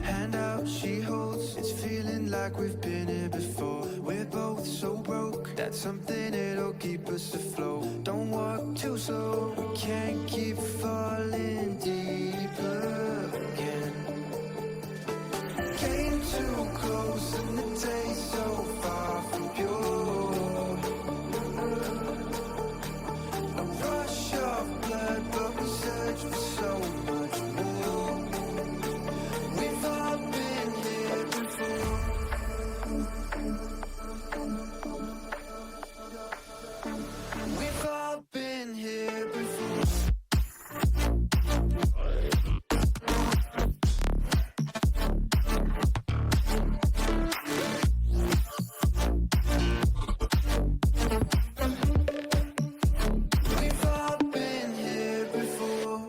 Hand out, she holds. It's feeling like we've been here before. We're both so broke. That's something that'll keep us afloat. Don't walk too slow. We can't keep falling deeper again. Came too close and the day's so far from pure. A rush of blood, but we search for so much more. We've all been here before. We've all been here before. We've all been here before.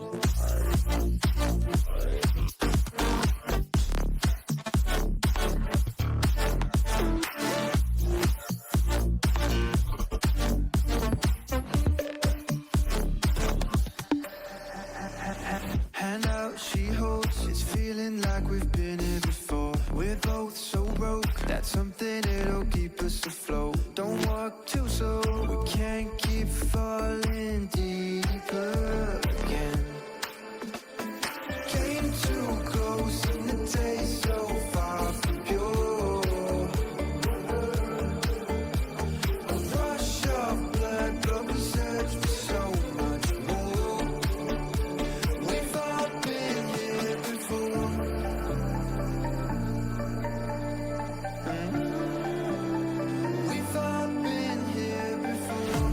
Hand out, she holds. It's feeling like we've been here before. We're both so broke. That's something that'll keep us afloat. Don't walk too slow. We can't keep falling deeper again. Came too close and the day's so far from pure. A rush of blood, but we search for so much more. We've all been here before. We've all been here before.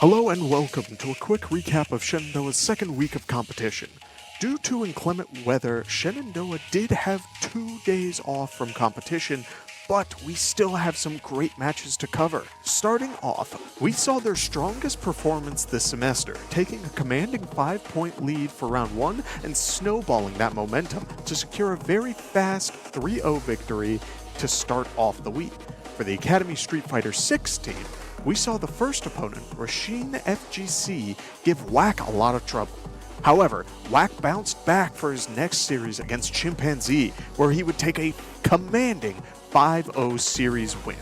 Hello and welcome to a quick recap of Shenandoah's second week of competition. Due to inclement weather, Shenandoah did have 2 days off from competition, but we still have some great matches to cover. Starting off, we saw their strongest performance this semester, taking a commanding 5-point lead for round 1 and snowballing that momentum to secure a very fast 3-0 victory to start off the week. For the Academy Street Fighter 6 team, we saw the first opponent, Rasheen FGC, give Whack a lot of trouble. However, Whack bounced back for his next series against Chimpanzee, where he would take a commanding 5-0 series win.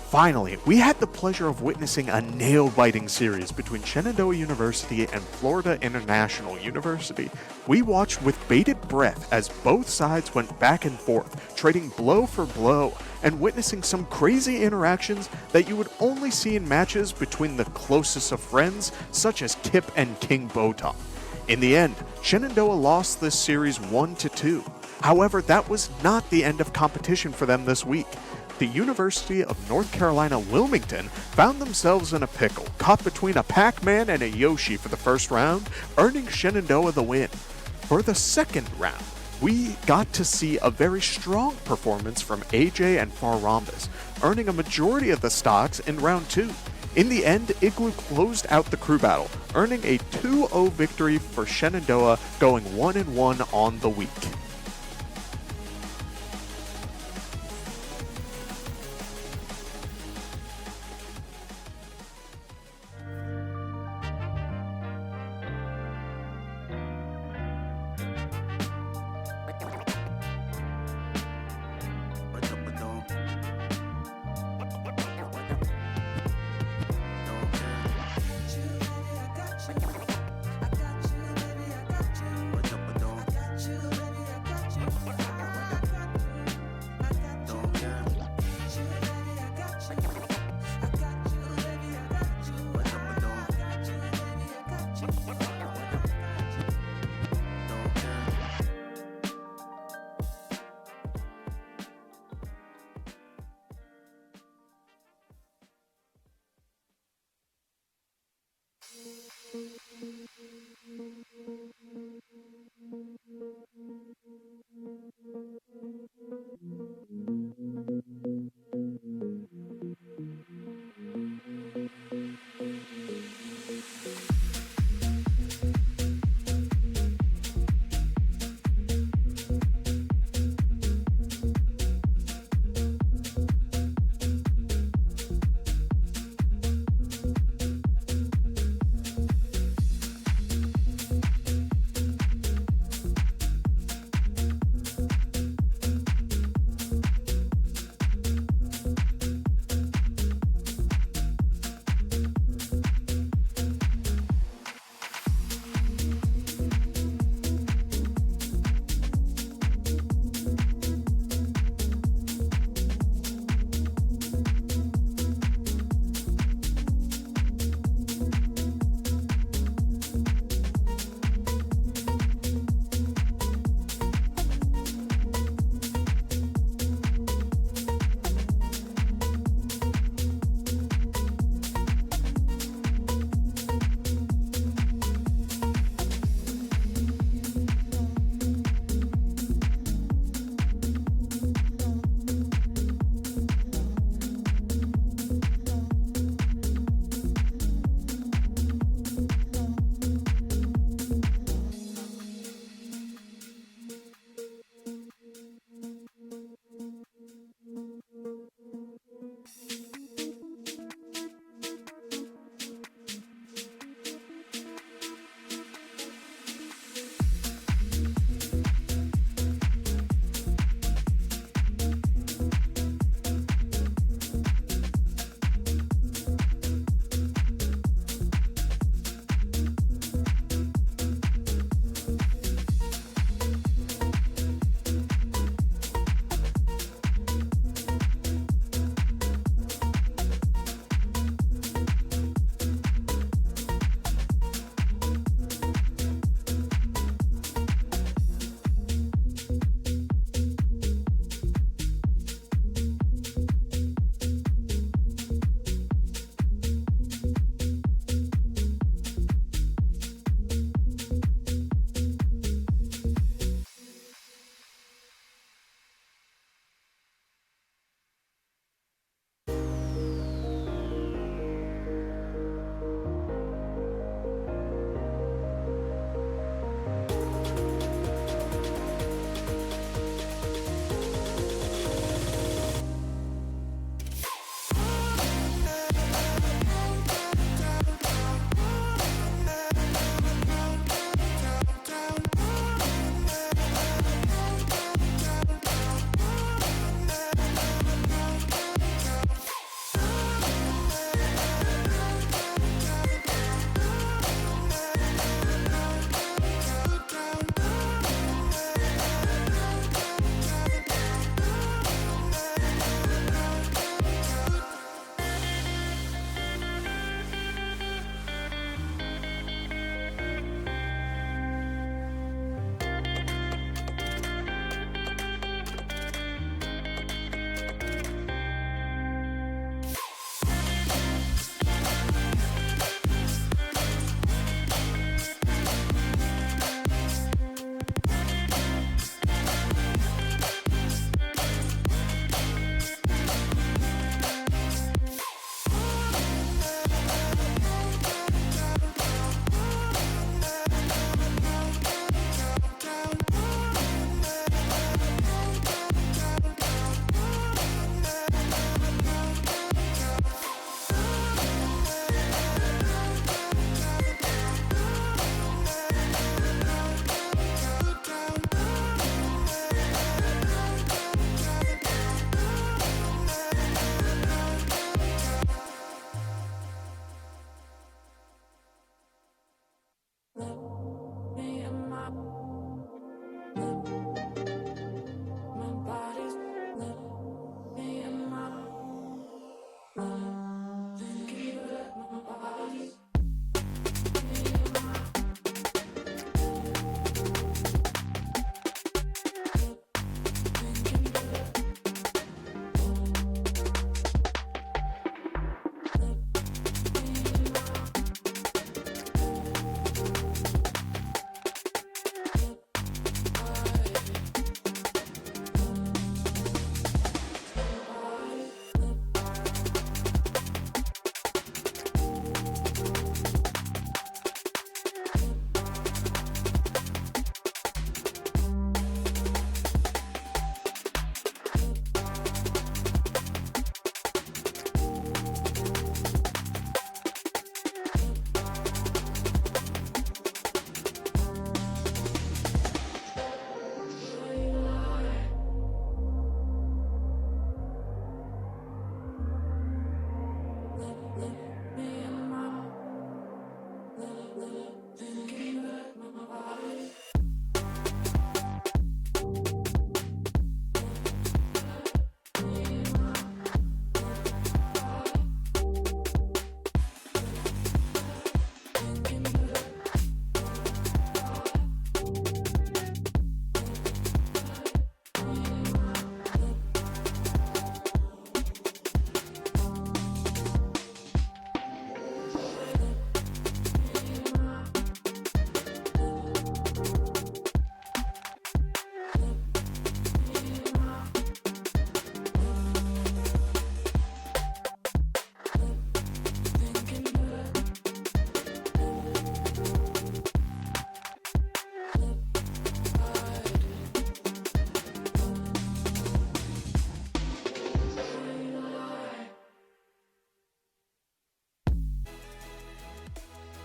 Finally, we had the pleasure of witnessing a nail-biting series between Shenandoah University and Florida International University. We watched with bated breath as both sides went back and forth, trading blow for blow, and witnessing some crazy interactions that you would only see in matches between the closest of friends, such as Kip and King Botom. In the end, Shenandoah lost this series 1-2. However, that was not the end of competition for them this week. The University of North Carolina Wilmington found themselves in a pickle, caught between a Pac-Man and a Yoshi for the first round, earning Shenandoah the win. For the second round, we got to see a very strong performance from AJ and Far Rhombus, earning a majority of the stocks in round 2. In the end, Igloo closed out the crew battle, earning a 2-0 victory for Shenandoah, going 1-1 on the week.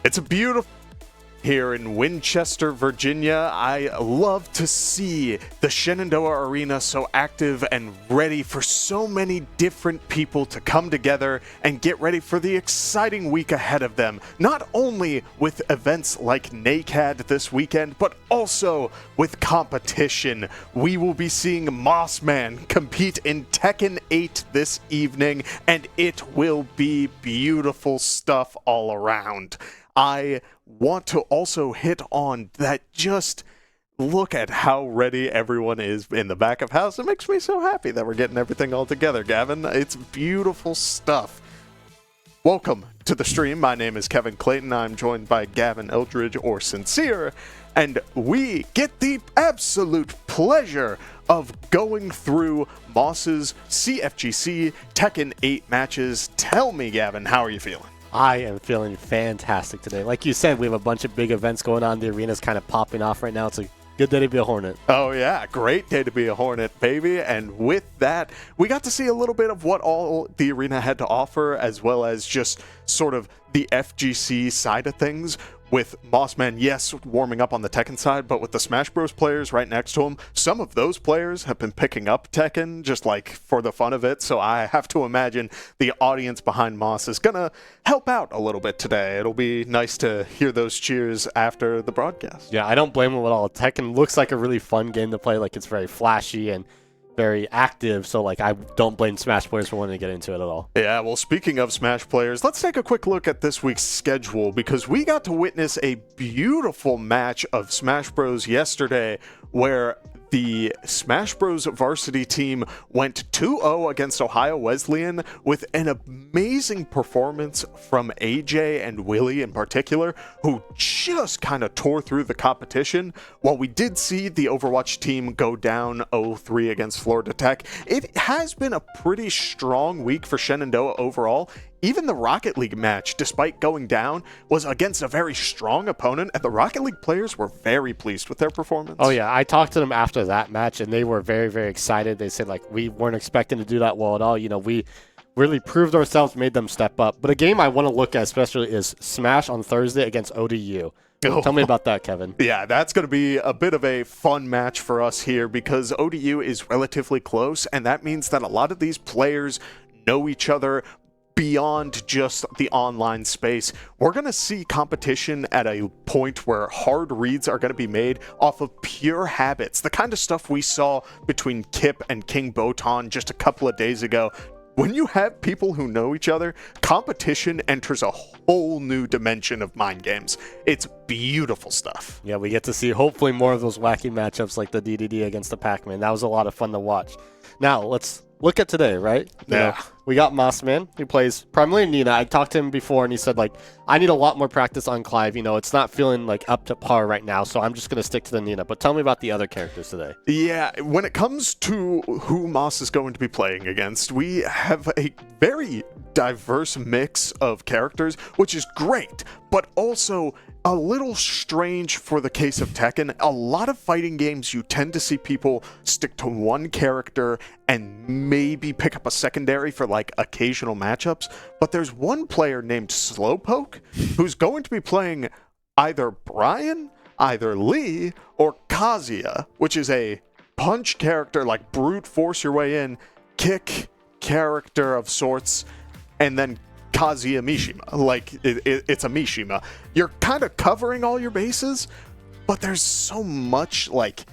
It's a beautiful here in Winchester, Virginia. I love to see the Shenandoah Arena so active and ready for so many different people to come together and get ready for the exciting week ahead of them. Not only with events like NACAD this weekend, but also with competition. We will be seeing Mossman compete in Tekken 8 this evening, and it will be beautiful stuff all around. I want to also hit on that. Just look at how ready everyone is in the back of house. It makes me so happy that we're getting everything all together, Gavin. It's beautiful stuff. Welcome to the stream. My name is Kevin Clayton. I'm joined by Gavin Eldridge, or Sincere, and we get the absolute pleasure of going through Moss's CFGC Tekken 8 matches. Tell me, Gavin, how are you feeling? I am feeling fantastic today. Like you said, we have a bunch of big events going on. The arena's kind of popping off right now. It's a good day to be a Hornet. Oh, yeah. Great day to be a Hornet, baby. And with that, we got to see a little bit of what all the arena had to offer, as well as just sort of the FGC side of things. With Mossman, yes, warming up on the Tekken side, but with the Smash Bros. Players right next to him, some of those players have been picking up Tekken just like for the fun of it, so I have to imagine the audience behind Moss is going to help out a little bit today. It'll be nice to hear those cheers after the broadcast. Yeah, I don't blame him at all. Tekken looks like a really fun game to play. Like, it's very flashy and very active, so like I don't blame Smash players for wanting to get into it at all. Yeah, well, speaking of Smash players, let's take a quick look at this week's schedule, because we got to witness a beautiful match of Smash Bros yesterday where the Smash Bros varsity team went 2-0 against Ohio Wesleyan with an amazing performance from AJ and Willie in particular, who just kind of tore through the competition. While we did see the Overwatch team go down 0-3 against Florida Tech, it has been a pretty strong week for Shenandoah overall. Even the Rocket League match, despite going down, was against a very strong opponent, and the Rocket League players were very pleased with their performance. Oh yeah, I talked to them after that match, and they were very, very excited. They said, like, we weren't expecting to do that well at all. You know, we really proved ourselves, made them step up. But a game I want to look at especially is Smash on Thursday against ODU. Tell me about that, Kevin. Yeah, that's going to be a bit of a fun match for us here, because ODU is relatively close, and that means that a lot of these players know each other beyond just the online space. We're going to see competition at a point where hard reads are going to be made off of pure habits, the kind of stuff we saw between Kip and King Botan just a couple of days ago. When you have people who know each other, competition enters a whole new dimension of mind games. It's beautiful stuff. Yeah, we get to see hopefully more of those wacky matchups like the DDD against the Pac-Man. That was a lot of fun to watch. Now, let's look at today, right? You know, we got Mossman, who plays primarily Nina. I talked to him before, and he said, like, I need a lot more practice on Clive. You know, it's not feeling, like, up to par right now, so I'm just going to stick to the Nina. But tell me about the other characters today. Yeah, when it comes to who Moss is going to be playing against, we have a very diverse mix of characters, which is great, but also a little strange for the case of Tekken. A lot of fighting games, you tend to see people stick to one character and maybe pick up a secondary for like occasional matchups. But there's one player named Slowpoke who's going to be playing either Brian, either Lee, or Kazuya, which is a punch character, like brute force your way in, kick character of sorts, and then Kazuya Mishima. Like, it's a Mishima. You're kind of covering all your bases, but there's so much, like,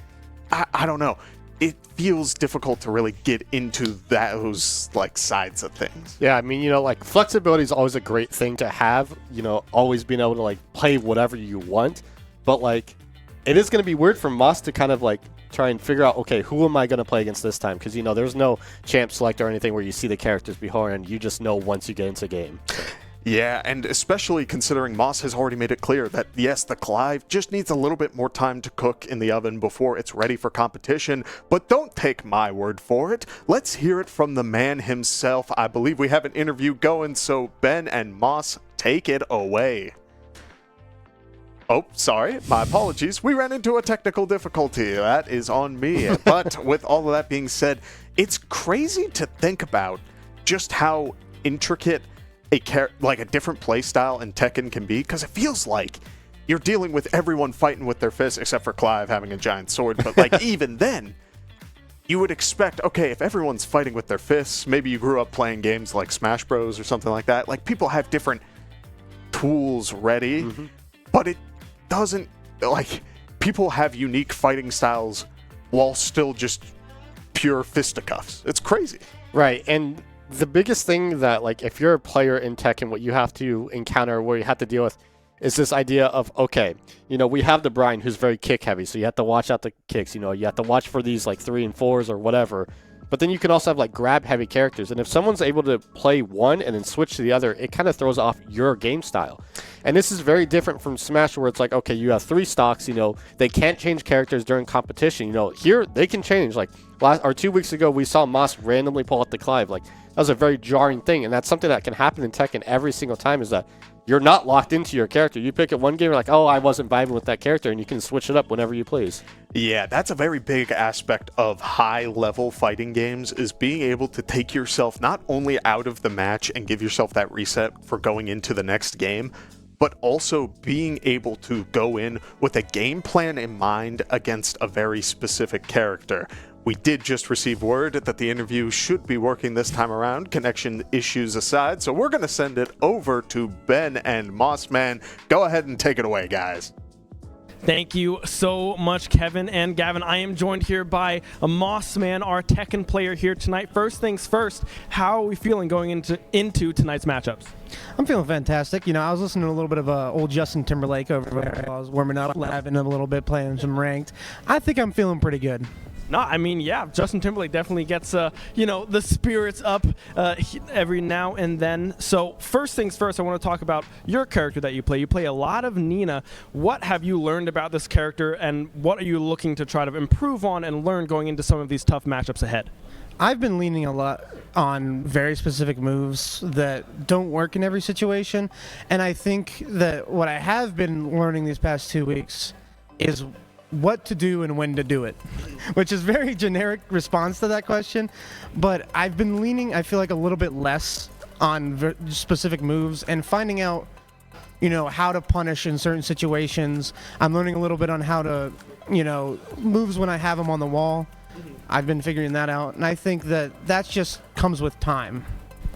I don't know. It feels difficult to really get into those, like, sides of things. Yeah, I mean, you know, like, flexibility is always a great thing to have, you know, always being able to, like, play whatever you want. But, like, it is going to be weird for Moss to kind of, like, try and figure out, okay, who am I going to play against this time? Because, you know, there's no champ select or anything where you see the characters beforehand. You just know once you get into game. So. Yeah, and especially considering Moss has already made it clear that, yes, the Clive just needs a little bit more time to cook in the oven before it's ready for competition. But don't take my word for it. Let's hear it from the man himself. I believe we have an interview going, so Ben and Moss, take it away. Oh, sorry. My apologies. We ran into a technical difficulty. That is on me. But with all of that being said, it's crazy to think about just how intricate a different play style in Tekken can be, because it feels like you're dealing with everyone fighting with their fists, except for Clive having a giant sword. But like even then, you would expect, okay, if everyone's fighting with their fists, maybe you grew up playing games like Smash Bros or something like that. Like people have different tools ready, but it doesn't, like, people have unique fighting styles while still just pure fisticuffs. It's crazy. Right, and the biggest thing that, like, if you're a player in Tekken, what you have to encounter, what you have to deal with, is this idea of, okay, you know, we have the Brian who's very kick heavy, so you have to watch out the kicks, you know, you have to watch for these, like, 3 and 4s or whatever. But then you can also have, like, grab heavy characters, and if someone's able to play one and then switch to the other, it kind of throws off your game style. And this is very different from Smash, where it's like, okay, you have 3 stocks, you know, they can't change characters during competition. You know, here they can change. Like 2 weeks ago, we saw Moss randomly pull out the Clive. Like, that was a very jarring thing, and that's something that can happen in Tekken every single time, is that you're not locked into your character. You pick up one game, you're like, oh, I wasn't vibing with that character, and you can switch it up whenever you please. Yeah, that's a very big aspect of high-level fighting games, is being able to take yourself not only out of the match and give yourself that reset for going into the next game, but also being able to go in with a game plan in mind against a very specific character. We did just receive word that the interview should be working this time around, connection issues aside, so we're going to send it over to Ben and Mossman. Go ahead and take it away, guys. Thank you so much, Kevin and Gavin. I am joined here by a Mossman, our Tekken player here tonight. First things first, how are we feeling going into tonight's matchups? I'm feeling fantastic. You know, I was listening to a little bit of old Justin Timberlake over there. I was warming up, laughing a little bit, playing some ranked. I think I'm feeling pretty good. No, I mean, yeah, Justin Timberlake definitely gets, you know, the spirits up every now and then. So first things first, I want to talk about your character that you play. You play a lot of Nina. What have you learned about this character, and what are you looking to try to improve on and learn going into some of these tough matchups ahead? I've been leaning a lot on very specific moves that don't work in every situation, and I think that what I have been learning these past 2 weeks is what to do and when to do it, which is very generic response to that question, but I've been leaning, I feel like, a little bit less on specific moves and finding out, you know, how to punish in certain situations. I'm learning a little bit on how to, you know, moves when I have them on the wall. I've been figuring that out, and I think that just comes with time.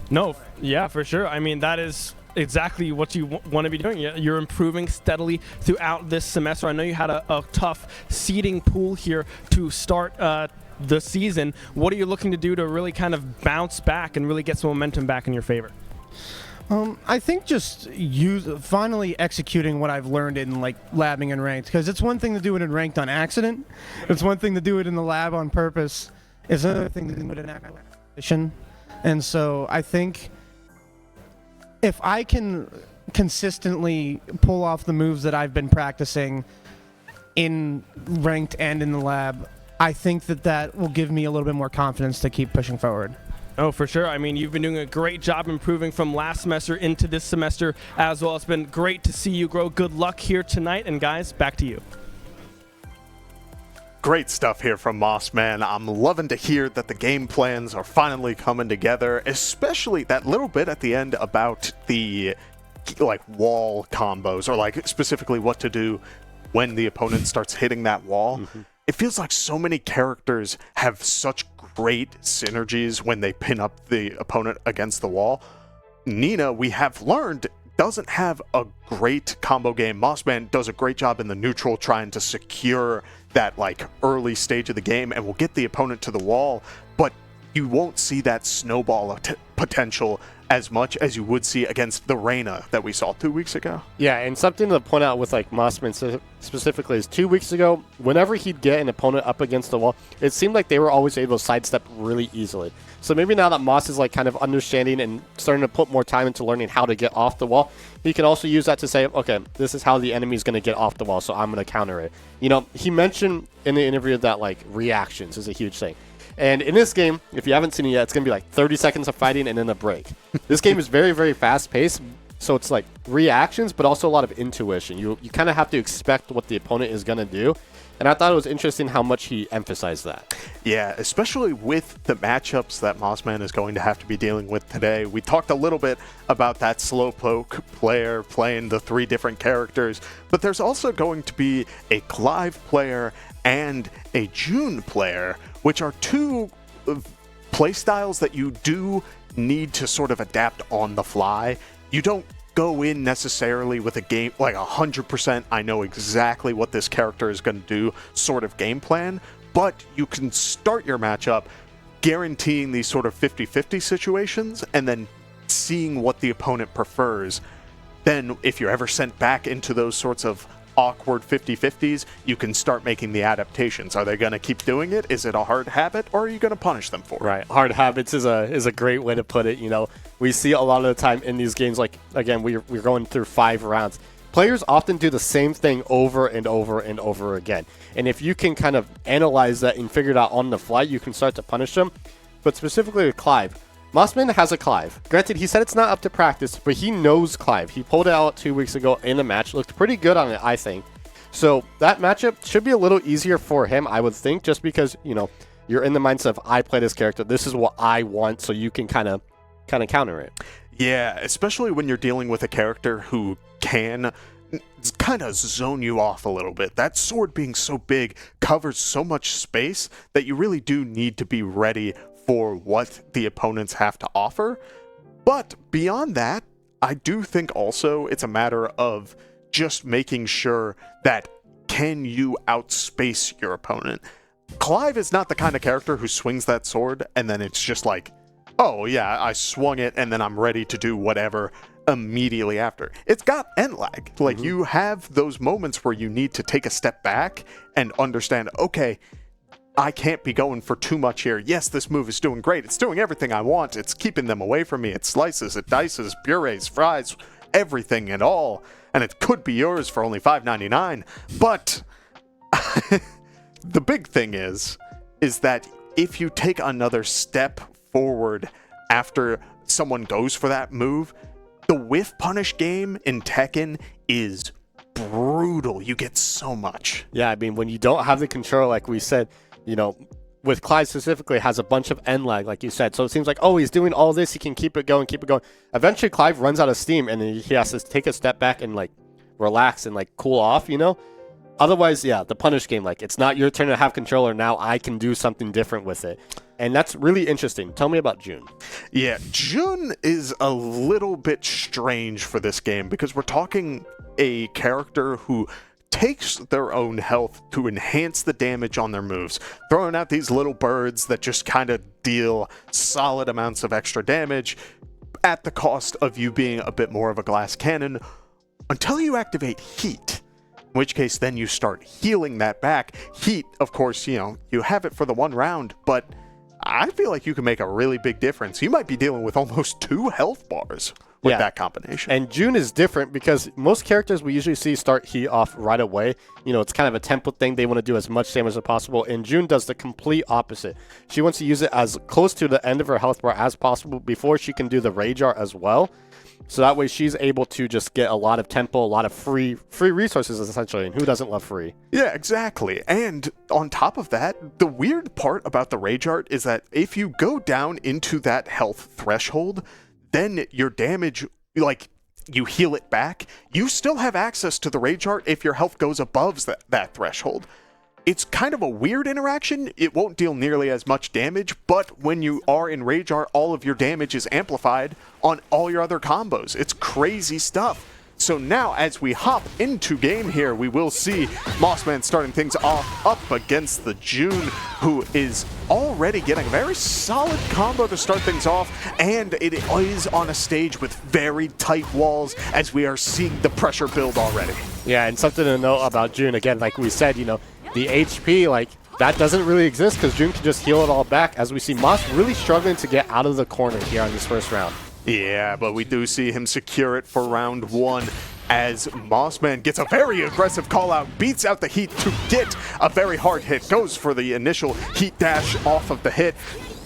No, yeah, for sure. I mean, that is exactly what you want to be doing. You're improving steadily throughout this semester. I know you had a tough seeding pool here to start the season. What are you looking to do to really kind of bounce back and really get some momentum back in your favor? I think just finally executing what I've learned in, like, labbing and ranked, because it's one thing to do it in ranked on accident. It's one thing to do it in the lab on purpose. It's another thing to do it in competition. And so I think if I can consistently pull off the moves that I've been practicing in ranked and in the lab, I think that will give me a little bit more confidence to keep pushing forward. Oh, for sure. I mean, you've been doing a great job improving from last semester into this semester as well. It's been great to see you grow. Good luck here tonight. And guys, back to you. Great stuff here from Mossman. I'm loving to hear that the game plans are finally coming together, especially that little bit at the end about the, like, wall combos, or, like, specifically what to do when the opponent starts hitting that wall. It feels like so many characters have such great synergies when they pin up the opponent against the wall. Nina, we have learned, doesn't have a great combo game. Mossman does a great job in the neutral trying to secure that, like, early stage of the game and will get the opponent to the wall, but you won't see that snowball potential as much as you would see against the Reyna that we saw 2 weeks ago. Yeah, and something to point out with, like, Mossman specifically is 2 weeks ago, whenever he'd get an opponent up against the wall, it seemed like they were always able to sidestep really easily. So maybe now that Moss is, like, kind of understanding and starting to put more time into learning how to get off the wall, he can also use that to say, okay, this is how the enemy is going to get off the wall, so I'm going to counter it. You know, he mentioned in the interview that, like, reactions is a huge thing. And in this game, if you haven't seen it yet, it's going to be like 30 seconds of fighting and then a break. This game is very, very fast-paced, so it's like reactions, but also a lot of intuition. You kind of have to expect what the opponent is going to do. And I thought it was interesting how much he emphasized that. Yeah, especially with the matchups that Mossman is going to have to be dealing with today. We talked a little bit about that Slowpoke player playing the 3 different characters, but there's also going to be a Clive player and a June player, which are 2 playstyles that you do need to sort of adapt on the fly. You don't go in necessarily with a game like 100% I know exactly what this character is going to do sort of game plan, but you can start your matchup guaranteeing these sort of 50-50 situations and then seeing what the opponent prefers. Then if you're ever sent back into those sorts of awkward 50-50s, you can start making the adaptations. Are they going to keep doing it? Is it a hard habit, or are you going to punish them for it? Right. Hard habits is a great way to put it. You know, we see a lot of the time in these games, like, again, we're going through 5 rounds. Players often do the same thing over and over and over again. And if you can kind of analyze that and figure it out on the fly, you can start to punish them. But specifically with Clive, Mossman has a Clive. Granted, he said it's not up to practice, but he knows Clive. He pulled it out 2 weeks ago in a match. Looked pretty good on it, I think. So that matchup should be a little easier for him, I would think, just because, you know, you're in the mindset of, I play this character. This is what I want, so you can kind of counter it. Yeah, especially when you're dealing with a character who can kind of zone you off a little bit. That sword being so big covers so much space that you really do need to be ready for what the opponents have to offer. But beyond that, I do think also it's a matter of just making sure that can you outspace your opponent. Clive is not the kind of character who swings that sword and then it's just like, oh yeah, I swung it and then I'm ready to do whatever immediately after. It's got end lag. Like you have those moments where you need to take a step back and understand, okay, I can't be going for too much here. Yes, this move is doing great. It's doing everything I want. It's keeping them away from me. It slices, it dices, purees, fries, everything and all. And it could be yours for only $5.99. But the big thing is that if you take another step forward after someone goes for that move, the whiff punish game in Tekken is brutal. You get so much. Yeah, I mean, when you don't have the control, like we said, you know, with Clyde specifically, has a bunch of end lag, like you said. So it seems like, oh, he's doing all this. He can keep it going, keep it going. Eventually, Clive runs out of steam, and then he has to take a step back and, like, relax and, like, cool off, you know? Otherwise, yeah, the punish game, like, it's not your turn to have controller. Now I can do something different with it. And that's really interesting. Tell me about June. Yeah, June is a little bit strange for this game because we're talking a character who takes their own health to enhance the damage on their moves, throwing out these little birds that just kind of deal solid amounts of extra damage at the cost of you being a bit more of a glass cannon until you activate heat, in which case then you start healing that back. Heat, of course, you know, you have it for the 1 round, but I feel like you can make a really big difference. You might be dealing with almost 2 health bars with that combination. And June is different because most characters we usually see start heat off right away. You know, it's kind of a template thing. They want to do as much damage as possible. And June does the complete opposite. She wants to use it as close to the end of her health bar as possible before she can do the rage art as well. So that way she's able to just get a lot of tempo, a lot of free resources essentially. And who doesn't love free? Yeah, exactly. And on top of that, the weird part about the rage art is that if you go down into that health threshold, then your damage, like, you heal it back, you still have access to the rage art if your health goes above that threshold. It's kind of a weird interaction. It won't deal nearly as much damage, but when you are in rage art, all of your damage is amplified on all your other combos. It's crazy stuff. So now, as we hop into game here, we will see Mossman starting things off up against the June, who is already getting a very solid combo to start things off, and it is on a stage with very tight walls as we are seeing the pressure build already. Yeah, and something to note about June, again, like we said, you know, the HP, like, that doesn't really exist because June can just heal it all back, as we see Moss really struggling to get out of the corner here on this first round. Yeah, but we do see him secure it for round 1. as Mossman gets a very aggressive call out, beats out the Heat to get a very hard hit, goes for the initial Heat dash off of the hit.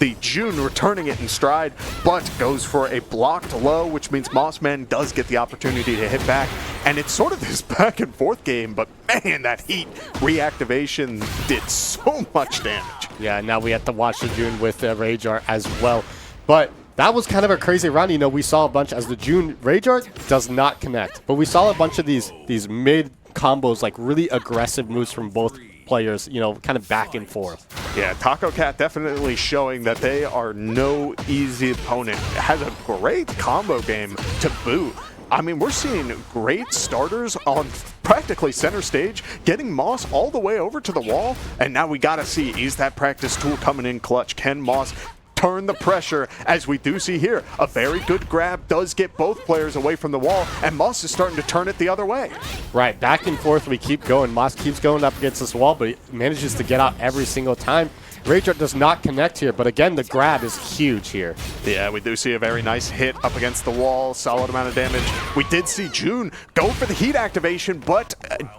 The June returning it in stride, but goes for a blocked low, which means Mossman does get the opportunity to hit back. And it's sort of this back and forth game, but man, that Heat reactivation did so much damage. Yeah, now we have to watch the June with Rage Art as well. But that was kind of a crazy round. You know, we saw a bunch as the June Rage Art does not connect, but we saw a bunch of these mid combos, like really aggressive moves from both players, you know, kind of back and forth. Yeah, Tacocat definitely showing that they are no easy opponent. Has a great combo game to boot. I mean, we're seeing great starters on practically center stage, getting Moss all the way over to the wall, and now we gotta see, is that practice tool coming in clutch? Can Moss turn the pressure, as we do see here? A very good grab does get both players away from the wall, and Moss is starting to turn it the other way. Right, back and forth we keep going. Moss keeps going up against this wall, but he manages to get out every single time. Rage Art does not connect here, but again, the grab is huge here. Yeah, we do see a very nice hit up against the wall, solid amount of damage. We did see June go for the Heat activation, but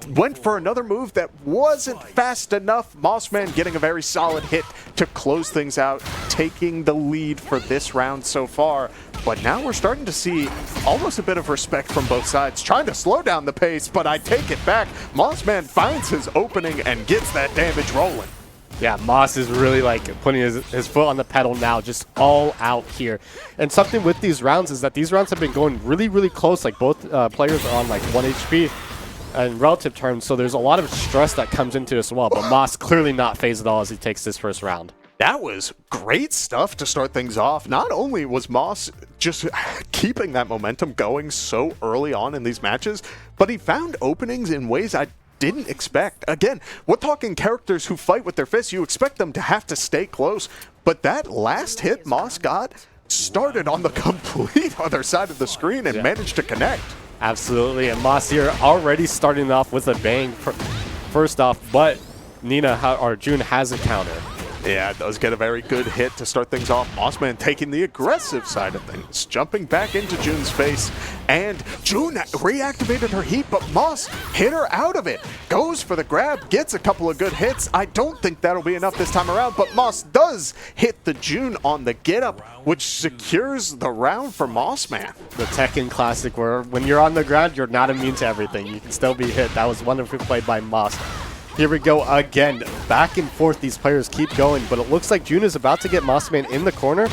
went for another move that wasn't fast enough. Mossman getting a very solid hit to close things out, taking the lead for this round so far. But now we're starting to see almost a bit of respect from both sides, trying to slow down the pace, but I take it back. Mossman finds his opening and gets that damage rolling. Yeah, Moss is really like putting his foot on the pedal now, just all out here. And something with these rounds is that these rounds have been going really, really close. Like both players are on like 1 HP in relative terms, so there's a lot of stress that comes into this as well. But Moss clearly not phased at all as he takes this first round. That was great stuff to start things off. Not only was Moss just keeping that momentum going so early on in these matches, but he found openings in ways I didn't expect. Again, we're talking characters who fight with their fists. You expect them to have to stay close, but that last hit Moss got started on the complete other side of the screen and managed to connect. Absolutely, and Moss here already starting off with a bang first off, but June has a counter. Yeah, it does get a very good hit to start things off. Mossman taking the aggressive side of things, jumping back into June's face, and June reactivated her heat, but Moss hit her out of it. Goes for the grab, gets a couple of good hits. I don't think that'll be enough this time around, but Moss does hit the June on the get-up, which secures the round for Mossman. The Tekken classic where when you're on the ground, you're not immune to everything. You can still be hit. That was wonderfully played by Moss. Here we go again. Back and forth, these players keep going, but it looks like June is about to get Mossman in the corner.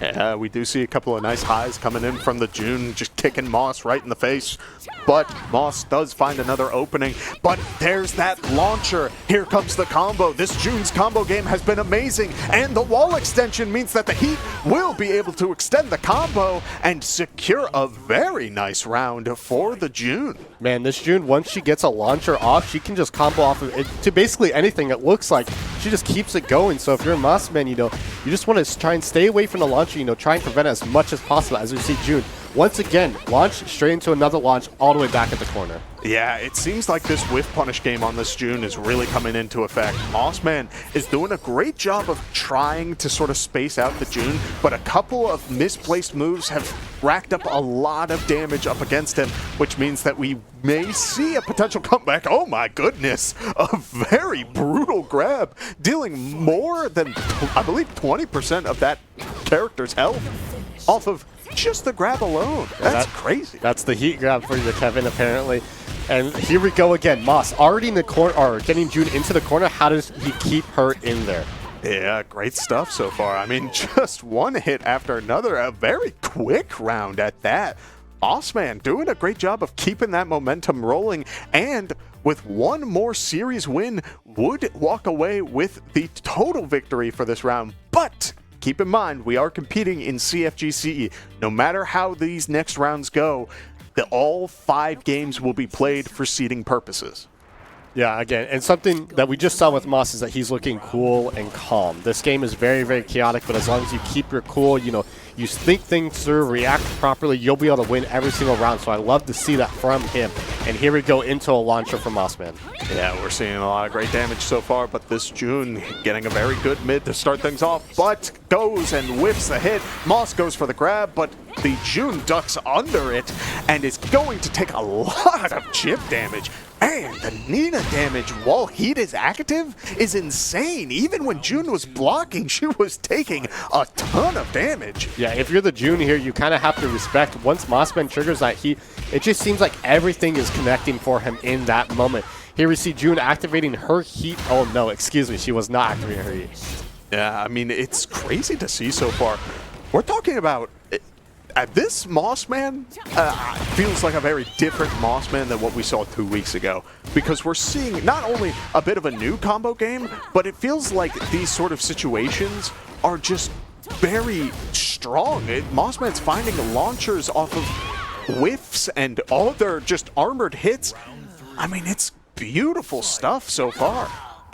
Yeah, we do see a couple of nice highs coming in from the June, just kicking Moss right in the face. But Moss does find another opening. But there's that launcher. Here comes the combo. This June's combo game has been amazing. And the wall extension means that the Heat will be able to extend the combo and secure a very nice round for the June. Man, this June, once she gets a launcher off, she can just combo off of it to basically anything. It looks like she just keeps it going. So if you're a Mossman, you know, you just want to try and stay away from the launcher, you know, try and prevent it as much as possible. As we see June, once again, launch straight into another launch all the way back at the corner. Yeah, it seems like this whiff punish game on this June is really coming into effect. Mossman is doing a great job of trying to sort of space out the June, but a couple of misplaced moves have racked up a lot of damage up against him, which means that we may see a potential comeback. Oh my goodness, a very brutal grab, dealing more than, I believe, 20% of that character's health off of just the grab alone. That's crazy. That's the heat grab for you, Kevin, apparently. And here we go again. Moss already in the corner, or getting June into the corner. How does he keep her in there? Yeah, great stuff so far. I mean, just one hit after another. A very quick round at that. Mossman doing a great job of keeping that momentum rolling, and with one more series win, would walk away with the total victory for this round. But keep in mind, we are competing in CFGC. No matter how these next rounds go, all 5 games will be played for seeding purposes. Yeah, again, and something that we just saw with Moss is that he's looking cool and calm. This game is very, very chaotic, but as long as you keep your cool, you know, you think things through, react properly, you'll be able to win every single round. So I love to see that from him. And here we go into a launcher from Mossman. Yeah, we're seeing a lot of great damage so far, but this June getting a very good mid to start things off, but goes and whiffs the hit. Moss goes for the grab, but the June ducks under it and is going to take a lot of chip damage. Man, the Nina damage while heat is active is insane. Even when June was blocking, she was taking a ton of damage. Yeah, if you're the June here, you kind of have to respect once Mossman triggers that heat, it just seems like everything is connecting for him in that moment. Here we see June activating her heat. Oh no, excuse me, she was not activating her heat. Yeah, I mean, it's crazy to see so far. We're talking about... this Mossman feels like a very different Mossman than what we saw 2 weeks ago, because we're seeing not only a bit of a new combo game, but it feels like these sort of situations are just very strong. Mossman's finding launchers off of whiffs and all their just armored hits. I mean, it's beautiful stuff so far.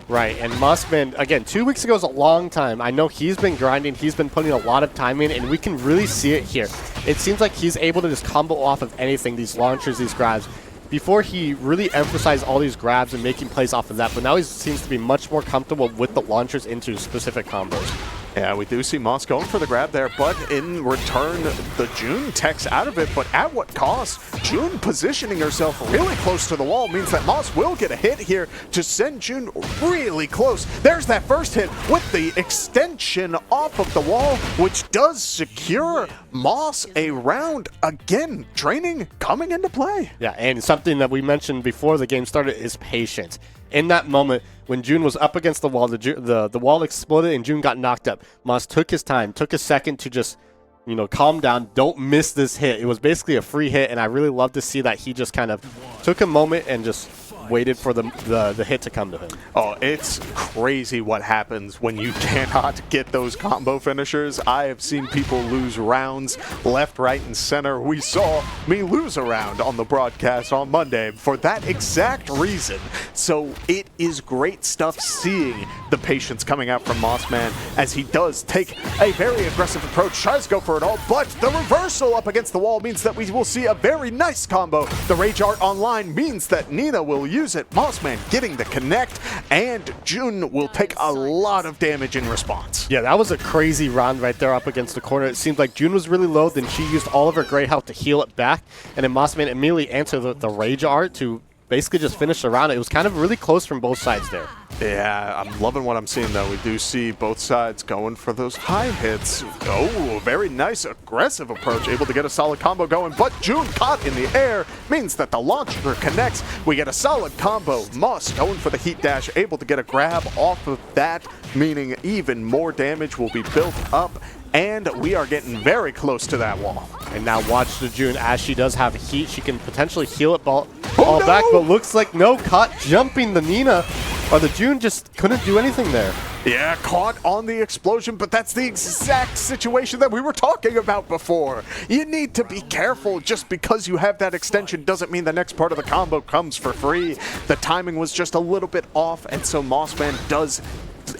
Right, and Mossman, again, 2 weeks ago is a long time. I know he's been grinding, he's been putting a lot of time in, and we can really see it here. It seems like he's able to just combo off of anything, these launchers, these grabs. Before, he really emphasized all these grabs and making plays off of that, but now he seems to be much more comfortable with the launchers into specific combos. Yeah, we do see Moss going for the grab there, but in return, the June techs out of it, but at what cost? June positioning herself really close to the wall means that Moss will get a hit here to send June really close. There's that first hit with the extension off of the wall, which does secure Moss a round. Again, training coming into play. Yeah, and something that we mentioned before the game started is patience. In that moment, when June was up against the wall, the wall exploded and June got knocked up. Moss took his time, took a second to just, you know, calm down. Don't miss this hit. It was basically a free hit, and I really love to see that he just kind of took a moment and just waited for the hit to come to him. Oh, it's crazy what happens when you cannot get those combo finishers. I have seen people lose rounds left, right, and center. We saw me lose a round on the broadcast on Monday for that exact reason. So it is great stuff seeing the patience coming out from Mossman as he does take a very aggressive approach, tries to go for it all, but the reversal up against the wall means that we will see a very nice combo. The Rage Art online means that Nina will use it. Mossman getting the connect, and June will take a lot of damage in response. Yeah, that was a crazy round right there up against the corner. It seemed like June was really low, then she used all of her great health to heal it back, and then Mossman immediately answered the Rage Art to basically just finish the round. It was kind of really close from both sides there. Yeah, I'm loving what I'm seeing, though. We do see both sides going for those high hits. Oh, very nice, aggressive approach, able to get a solid combo going, but June caught in the air means that the launcher connects. We get a solid combo. Moss going for the heat dash, able to get a grab off of that, meaning even more damage will be built up, and we are getting very close to that wall. And now watch the June, as she does have heat, she can potentially heal it ball no! back, but looks like no, caught jumping the Nina, or the June just couldn't do anything there. Yeah, caught on the explosion, but that's the exact situation that we were talking about before. You need to be careful. Just because you have that extension doesn't mean the next part of the combo comes for free. The timing was just a little bit off, and so Mossman does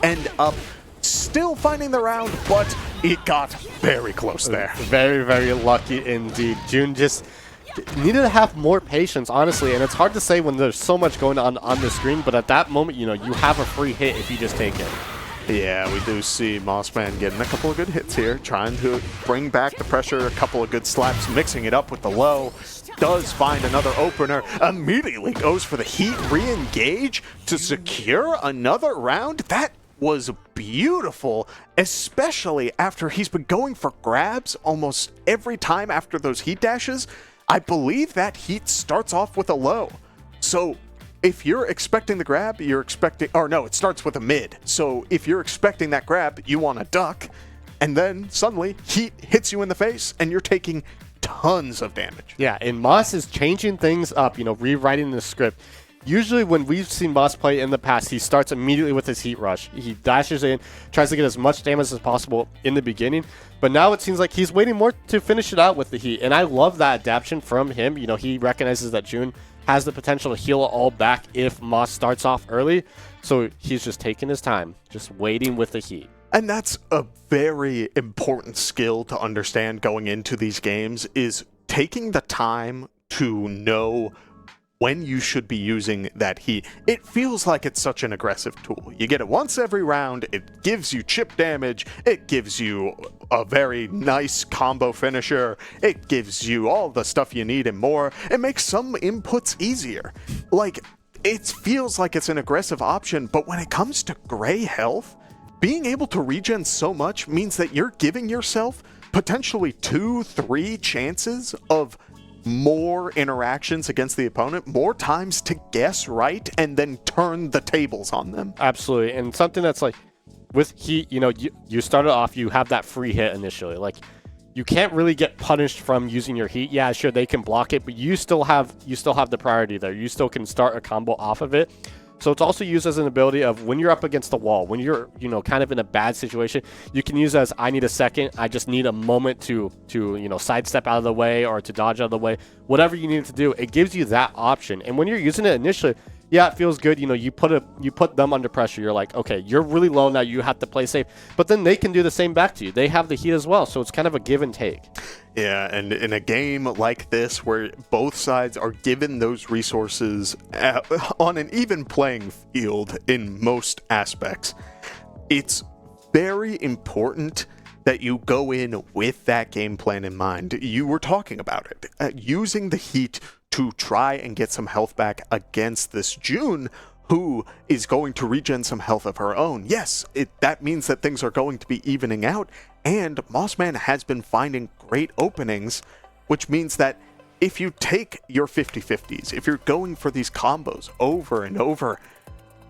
end up still finding the round, but it got very close there. Very, very lucky indeed. June just needed to have more patience, honestly, and it's hard to say when there's so much going on the screen, but at that moment, you know, you have a free hit if you just take it. Yeah, we do see Mossman getting a couple of good hits here, trying to bring back the pressure, a couple of good slaps, mixing it up with the low. Does find another opener, immediately goes for the heat re-engage to secure another round. That was beautiful, especially after he's been going for grabs almost every time after those heat dashes. I believe that heat starts off with a low. So if you're expecting the grab, you're expecting, or no, it starts with a mid. So if you're expecting that grab, you want to duck, and then suddenly heat hits you in the face and you're taking tons of damage. Yeah, and Moss is changing things up, you know, rewriting the script. Usually when we've seen Moss play in the past, he starts immediately with his heat rush. He dashes in, tries to get as much damage as possible in the beginning, but now it seems like he's waiting more to finish it out with the heat, and I love that adaptation from him. You know, he recognizes that June has the potential to heal it all back if Moss starts off early. So he's just taking his time, just waiting with the heat. And that's a very important skill to understand going into these games, is taking the time to know when you should be using that heat. It feels like it's such an aggressive tool. You get it once every round, it gives you chip damage, it gives you a very nice combo finisher, it gives you all the stuff you need and more. It makes some inputs easier. Like, it feels like it's an aggressive option, but when it comes to gray health, being able to regen so much means that you're giving yourself potentially 2-3 chances of more interactions against the opponent, more times to guess right and then turn the tables on them. Absolutely. And something that's like with heat, you know, you started off, you have that free hit initially. Like, you can't really get punished from using your heat. Yeah, sure, they can block it, but you still have the priority there. You still can start a combo off of it. So it's also used as an ability of when you're up against the wall, when you're, you know, kind of in a bad situation, you can use as, I need a second, I just need a moment to you know, sidestep out of the way or to dodge out of the way, whatever you need to do. It gives you that option. And when you're using it initially, yeah, it feels good. You know, you put them under pressure. You're like, okay, you're really low now. You have to play safe. But then they can do the same back to you. They have the heat as well. So it's kind of a give and take. Yeah, and in a game like this where both sides are given those resources on an even playing field in most aspects, it's very important that you go in with that game plan in mind. You were talking about it. Using the heat to try and get some health back against this June, who is going to regen some health of her own. Yes, that means that things are going to be evening out, and Mossman has been finding great openings, which means that if you take your 50-50s, if you're going for these combos over and over,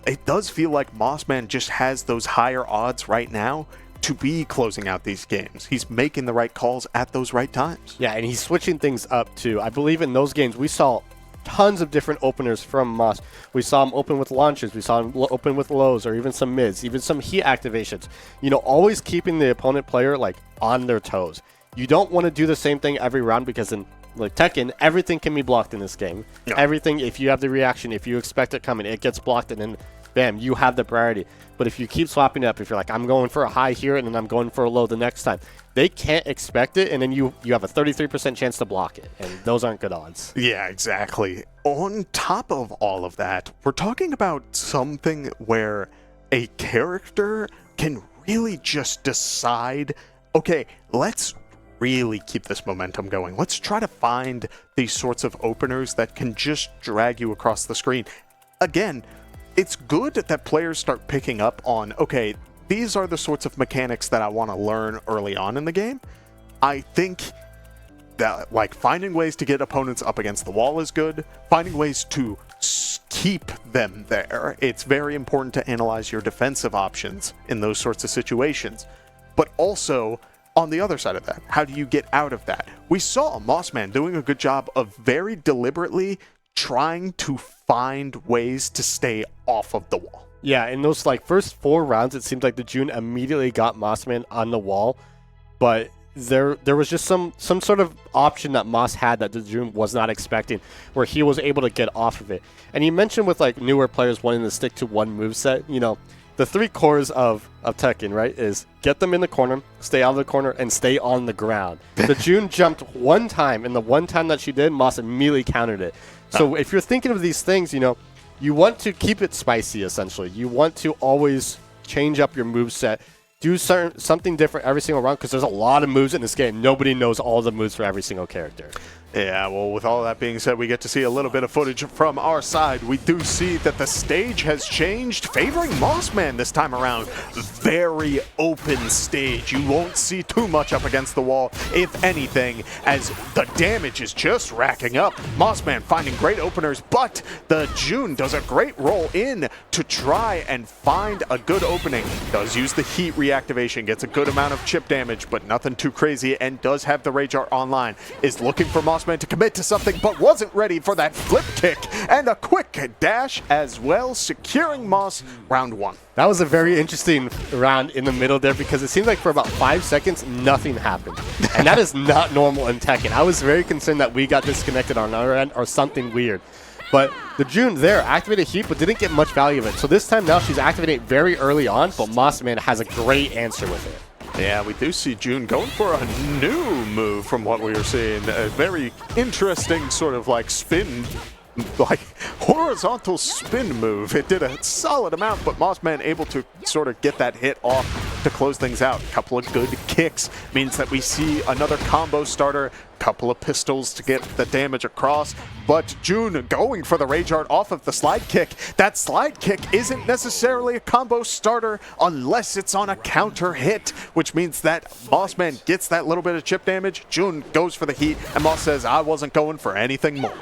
it does feel like Mossman just has those higher odds right now to be closing out these games. He's making the right calls at those right times. Yeah, and he's switching things up too. I believe in those games we saw tons of different openers from Moss. We saw him open with launches, we saw him open with lows, or even some mids, even some heat activations. You know, always keeping the opponent player like on their toes. You don't want to do the same thing every round, because in like Tekken, everything can be blocked in this game. Yeah. Everything, if you have the reaction, if you expect it coming, it gets blocked, and then bam, you have the priority. But if you keep swapping it up, if you're like, I'm going for a high here and then I'm going for a low the next time, they can't expect it, and then you have a 33% chance to block it, and those aren't good odds. Yeah, exactly. On top of all of that, we're talking about something where a character can really just decide, okay, let's really keep this momentum going. Let's try to find these sorts of openers that can just drag you across the screen. Again, it's good that players start picking up on, okay, these are the sorts of mechanics that I want to learn early on in the game. I think that, like, finding ways to get opponents up against the wall is good. Finding ways to keep them there. It's very important to analyze your defensive options in those sorts of situations. But also, on the other side of that, how do you get out of that? We saw Mossman doing a good job of very deliberately trying to find ways to stay off of the wall. Yeah, in those like first 4 rounds, it seemed like the June immediately got Mossman on the wall, but there was just some sort of option that Moss had that the June was not expecting, where he was able to get off of it. And you mentioned with like newer players wanting to stick to one moveset, you know, the 3 cores of Tekken, right, is get them in the corner, stay out of the corner, and stay on the ground. The June jumped one time, and the one time that she did, Moss immediately countered it. So if you're thinking of these things, you know, you want to keep it spicy, essentially. You want to always change up your moveset, do something different every single round, because there's a lot of moves in this game. Nobody knows all the moves for every single character. Yeah, well, with all that being said, we get to see a little bit of footage from our side. We do see that the stage has changed, favoring Mossman this time around. Very open stage. You won't see too much up against the wall, if anything, as the damage is just racking up. Mossman finding great openers, but the June does a great roll in to try and find a good opening. Does use the heat reactivation, gets a good amount of chip damage, but nothing too crazy, and does have the Rage Art online. Is looking for Mossman to commit to something, but wasn't ready for that flip kick, and a quick dash as well, securing Moss round 1. That was a very interesting round in the middle there, because it seemed like for about 5 seconds, nothing happened. And that is not normal in Tekken. I was very concerned that we got disconnected on our end or something weird. But the June there activated Heat, but didn't get much value of it. So this time now she's activating it very early on, but Mossman has a great answer with it. Yeah, we do see June going for a new move from what we were seeing. A very interesting sort of like spin, like horizontal spin move. It did a solid amount, but Mossman able to sort of get that hit off to close things out. A couple of good kicks means that we see another combo starter. Couple of pistols to get the damage across, but June going for the Rage Art off of the slide kick. That slide kick isn't necessarily a combo starter unless it's on a counter hit, which means that Mossman gets that little bit of chip damage. June goes for the Heat, and Moss says, I wasn't going for anything more.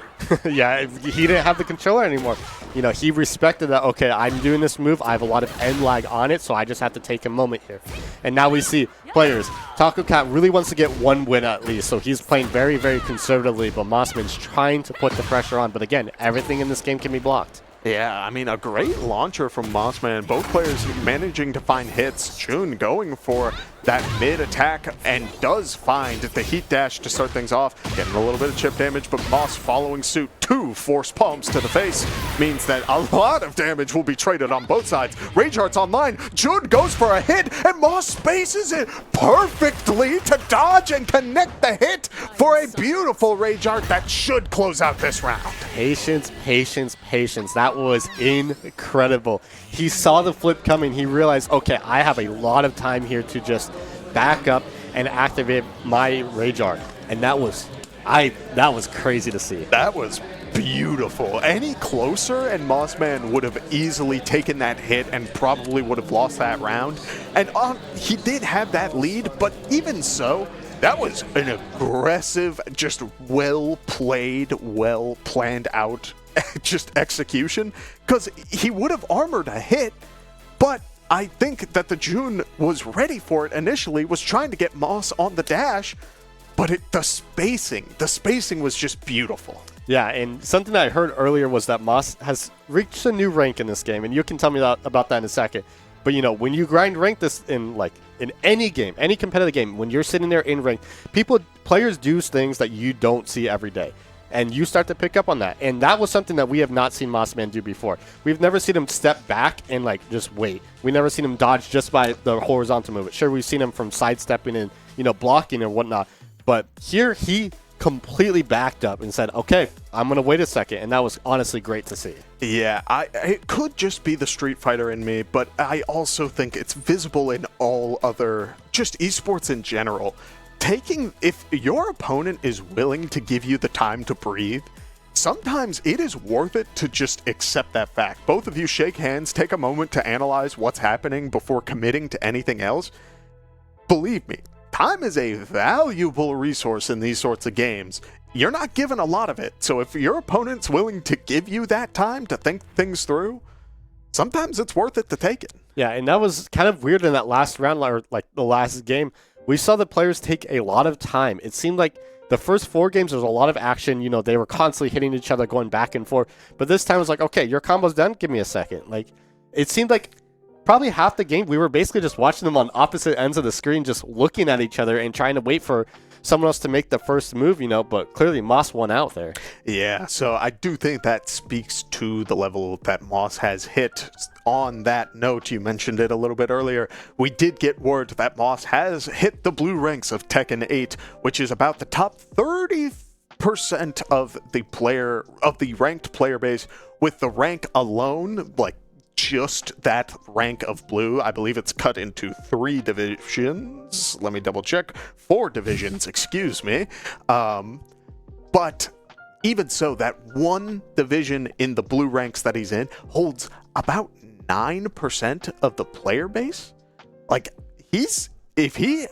Yeah, he didn't have the controller anymore. You know, he respected that, okay, I'm doing this move, I have a lot of end lag on it, so I just have to take a moment here. And now we see players. Tacocat really wants to get one win at least, so he's playing very, very conservatively, but Mossman's trying to put the pressure on. But again, everything in this game can be blocked. Yeah, I mean, a great launcher from Mossman. Both players managing to find hits. June going for that mid attack and does find the Heat dash to start things off. Getting a little bit of chip damage, but Moss following suit. 2 force palms to the face means that a lot of damage will be traded on both sides. Rage Art's online. June goes for a hit, and Moss spaces it perfectly to dodge and connect the hit for a beautiful Rage Art that should close out this round. Patience, patience, patience. That was incredible. He saw the flip coming. He realized, okay, I have a lot of time here to just back up and activate my Rage Art. And that was crazy to see. That was beautiful. Any closer and Mossman would have easily taken that hit and probably would have lost that round. And he did have that lead, but even so, that was an aggressive, just well-played, well-planned out just execution, because he would have armored a hit, but I think that the June was ready for it initially, was trying to get Moss on the dash, but the spacing was just beautiful. Yeah, and something that I heard earlier was that Moss has reached a new rank in this game, and you can tell me about that in a second. But you know, when you grind rank this in any game, any competitive game, when you're sitting there in rank, players do things that you don't see every day. And you start to pick up on that. And that was something that we have not seen Mossman do before. We've never seen him step back and just wait. We never seen him dodge just by the horizontal movement. Sure, we've seen him from sidestepping and blocking and whatnot. But here he completely backed up and said, okay, I'm going to wait a second. And that was honestly great to see. Yeah, it could just be the Street Fighter in me, but I also think it's visible in all other, just esports in general. If your opponent is willing to give you the time to breathe, sometimes it is worth it to just accept that fact. Both of you shake hands, take a moment to analyze what's happening before committing to anything else. Believe me, time is a valuable resource in these sorts of games. You're not given a lot of it, so if your opponent's willing to give you that time to think things through, sometimes it's worth it to take it. Yeah, and that was kind of weird in that last round, or the last game. We saw the players take a lot of time. It seemed like the first 4 games, there was a lot of action. You know, they were constantly hitting each other, going back and forth. But this time it was like, okay, your combo's done. Give me a second. It seemed like probably half the game, we were basically just watching them on opposite ends of the screen, just looking at each other and trying to wait for someone else to make the first move, but clearly Moss won out there. Yeah, so I do think that speaks to the level that Moss has hit. On that note, you mentioned it a little bit earlier, we did get word that Moss has hit the blue ranks of Tekken 8, which is about the top 30% of the ranked player base, with the rank alone, just that rank of blue. I believe it's cut into 3 divisions. Let me double check. 4 divisions, excuse me. But even so, that one division in the blue ranks that he's in holds about 9% of the player base. If he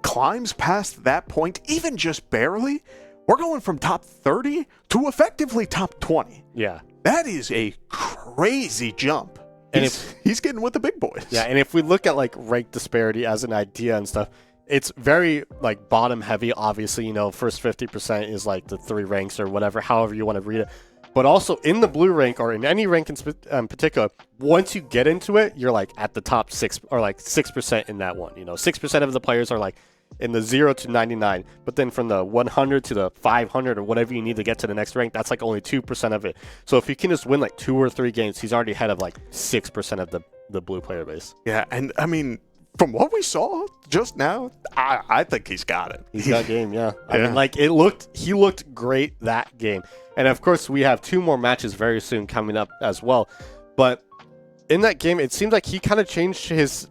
climbs past that point, even just barely, we're going from top 30 to effectively top 20. Yeah. That is a crazy jump. And he's getting with the big boys. Yeah, and if we look at rank disparity as an idea and stuff, it's very bottom heavy. Obviously, first 50% is the 3 ranks or whatever, however you want to read it. But also in the blue rank, or in any rank in particular, once you get into it, you're at the top 6 or 6% in that one. 6% of the players are in the 0 to 99. But then from the 100 to the 500 or whatever you need to get to the next rank, that's like only 2% of it. So if he can just win like 2 or 3 games, he's already ahead of like 6% of the blue player base. Yeah, and I mean, from what we saw just now, I think he's got it. He's got game, yeah. I mean, like he looked great that game. And of course, we have 2 more matches very soon coming up as well. But in that game, it seemed like he kind of changed his,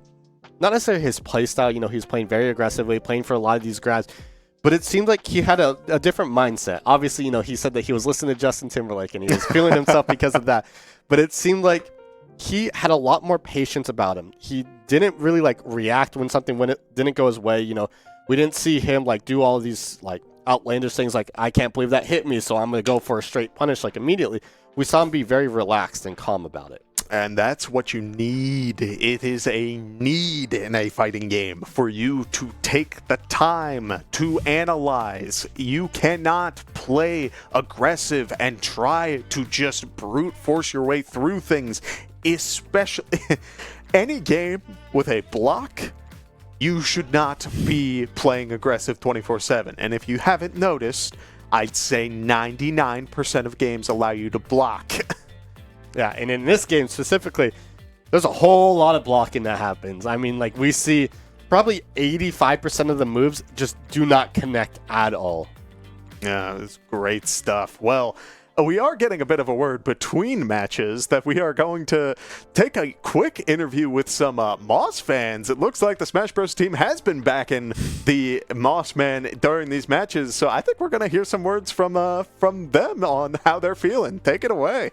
not necessarily his play style. You know, he was playing very aggressively, playing for a lot of these grabs. But it seemed like he had a different mindset. Obviously, you know, he said that he was listening to Justin Timberlake and he was feeling himself because of that. But it seemed like he had a lot more patience about him. He didn't really like react when it didn't go his way. You know, we didn't see him like do all of these like outlandish things like, I can't believe that hit me, so I'm going to go for a straight punish like immediately. We saw him be very relaxed and calm about it. And that's what you need. It is a need in a fighting game for you to take the time to analyze. You cannot play aggressive and try to just brute force your way through things, especially any game with a block. You should not be playing aggressive 24/7. And if you haven't noticed, I'd say 99% of games allow you to block. Yeah, and in this game specifically, there's a whole lot of blocking that happens. I mean, like we see probably 85% of the moves just do not connect at all. Yeah, it's great stuff. Well, we are getting a bit of a word between matches that we are going to take a quick interview with some Moss fans. It looks like the Smash Bros. Team has been backing the Moss man during these matches, so I think we're going to hear some words from them on how they're feeling. Take it away.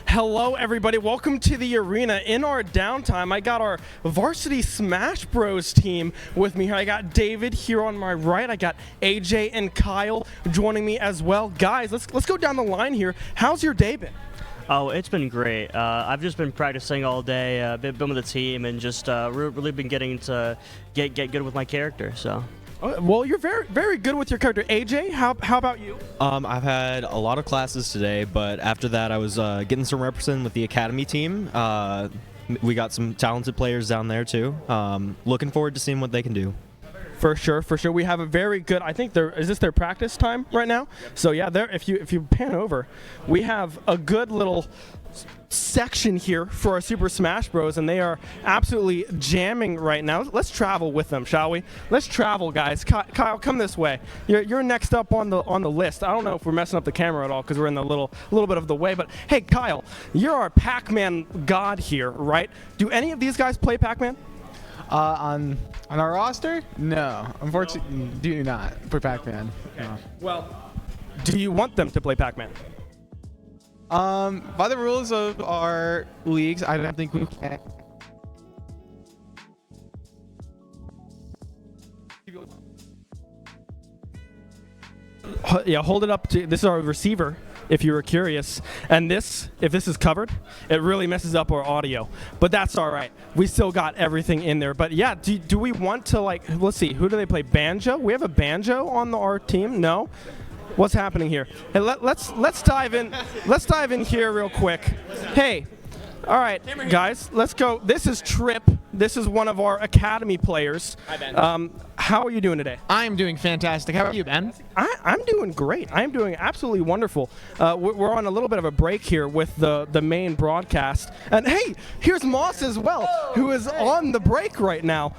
Hello, everybody. Welcome to the arena. In our downtime, I got our varsity Smash Bros team with me here. I got David here on my right. I got AJ and Kyle joining me as well. Guys, let's go down the line here. How's your day been? Oh, it's been great. I've just been practicing all day, been with the team, and just really been getting to get good with my character. So. Well, you're very, very good with your character. AJ, how about you? I've had a lot of classes today, but after that I was getting some representing with the academy team. We got some talented players down there too. Looking forward to seeing what they can do. For sure, for sure. We have a very good, I think is this their practice time right now? So yeah, there. If you pan over, we have a good little section here for our Super Smash Bros, and they are absolutely jamming right now. Let's travel with them, shall we? Let's travel, guys. Kyle, come this way. You're next up on the list. I don't know if we're messing up the camera at all because we're in the little bit of the way. But hey, Kyle, you're our Pac-Man god here, right? Do any of these guys play Pac-Man? On our roster? No, unfortunately, do not for Pac-Man. No. Well, do you want them to play Pac-Man? By the rules of our leagues, I don't think we can. Yeah, hold it up to. This is our receiver, if you were curious. And if this is covered, it really messes up our audio. But that's all right. We still got everything in there. But yeah, do we want to let's see, who do they play? Banjo? We have a banjo on our team? No. What's happening here? Hey, let's dive in. Let's dive in here real quick. Hey, all right, guys, let's go. This is Trip. This is one of our academy players. Hi, Ben. How are you doing today? I'm doing fantastic. How about you, Ben? I'm doing great. I'm doing absolutely wonderful. We're on a little bit of a break here with the main broadcast. And hey, here's Moss as well, who is on the break right now.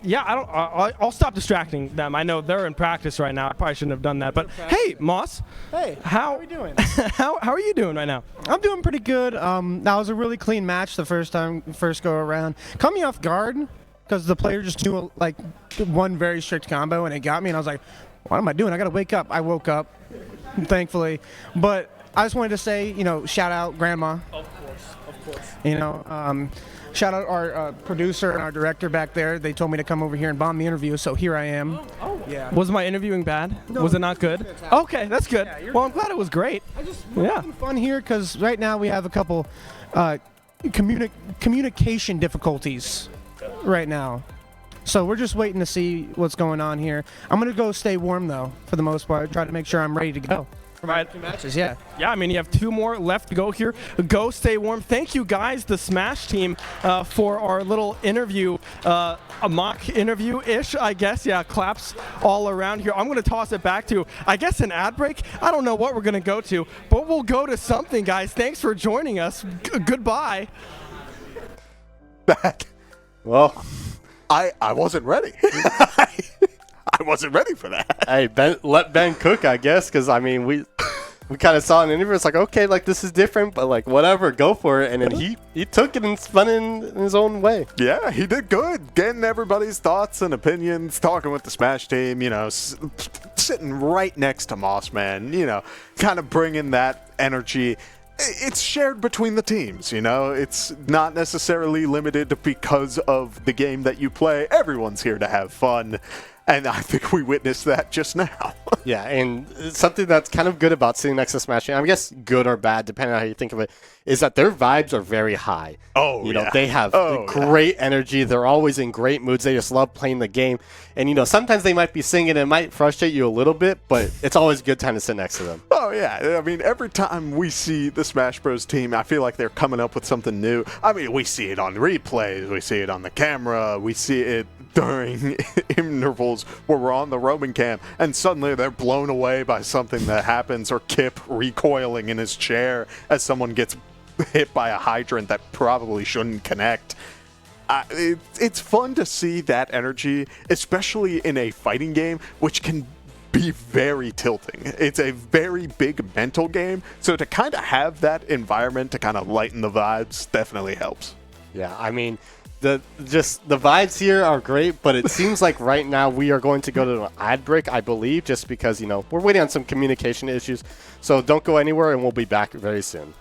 Yeah, I'll stop distracting them. I know they're in practice right now. I probably shouldn't have done that. But hey, Moss. Hey, how are we doing? how are you doing right now? I'm doing pretty good. That was a really clean match the first go around. Caught me off guard because the player just knew one very strict combo and it got me, and I was like, what am I doing? I gotta wake up. I woke up, thankfully. But I just wanted to say, shout out Grandma. Of course. Shout out our producer and our director back there. They told me to come over here and bomb the interview, so here I am. Oh. Yeah. Was my interviewing bad? No, was it not good? fantastic. Okay, that's good. Yeah, well, I'm glad it was great. We're having fun here because right now we have a couple communication difficulties right now. So we're just waiting to see what's going on here. I'm going to go stay warm, though, for the most part. Try to make sure I'm ready to go. Right. Matches, yeah. Yeah, I mean, you have 2 more left to go here. Go stay warm. Thank you, guys, the Smash team, for our little interview, a mock interview-ish, I guess. Yeah, claps all around here. I'm going to toss it back to, I guess, an ad break. I don't know what we're going to go to, but we'll go to something, guys. Thanks for joining us. Goodbye. Back. Well, I wasn't ready. I wasn't ready for that. hey, let Ben cook, I guess, because, I mean, we kind of saw an interview. It's like, okay, like, this is different, but, like, whatever, go for it. And then he took it and spun it in his own way. Yeah, he did good. Getting everybody's thoughts and opinions, talking with the Smash team, you know, sitting right next to Mossman, you know, kind of bringing that energy. It's shared between the teams, you know. It's not necessarily limited because of the game that you play. Everyone's here to have fun. And I think we witnessed that just now. Yeah, and something that's kind of good about sitting next to Smash, I guess good or bad, depending on how you think of it, is that their vibes are very high. Oh, you know, yeah. they have great energy. They're always in great moods. They just love playing the game. And, you know, sometimes they might be singing and it might frustrate you a little bit, but it's always a good time to sit next to them. Oh, yeah. I mean, every time we see the Smash Bros. Team, I feel like they're coming up with something new. I mean, we see it on replays. We see it on the camera. We see it during intervals where we're on the roaming cam, and suddenly they're blown away by something that happens, or Kip recoiling in his chair as someone gets hit by a hydrant that probably shouldn't connect. It's fun to see that energy, especially in a fighting game, which can be very tilting. It's a very big mental game, so to kind of have that environment to kind of lighten the vibes definitely helps. Yeah, I mean, the vibes here are great, but it seems like right now we are going to go to an ad break, I believe, just because, you know, we're waiting on some communication issues. So don't go anywhere, and we'll be back very soon.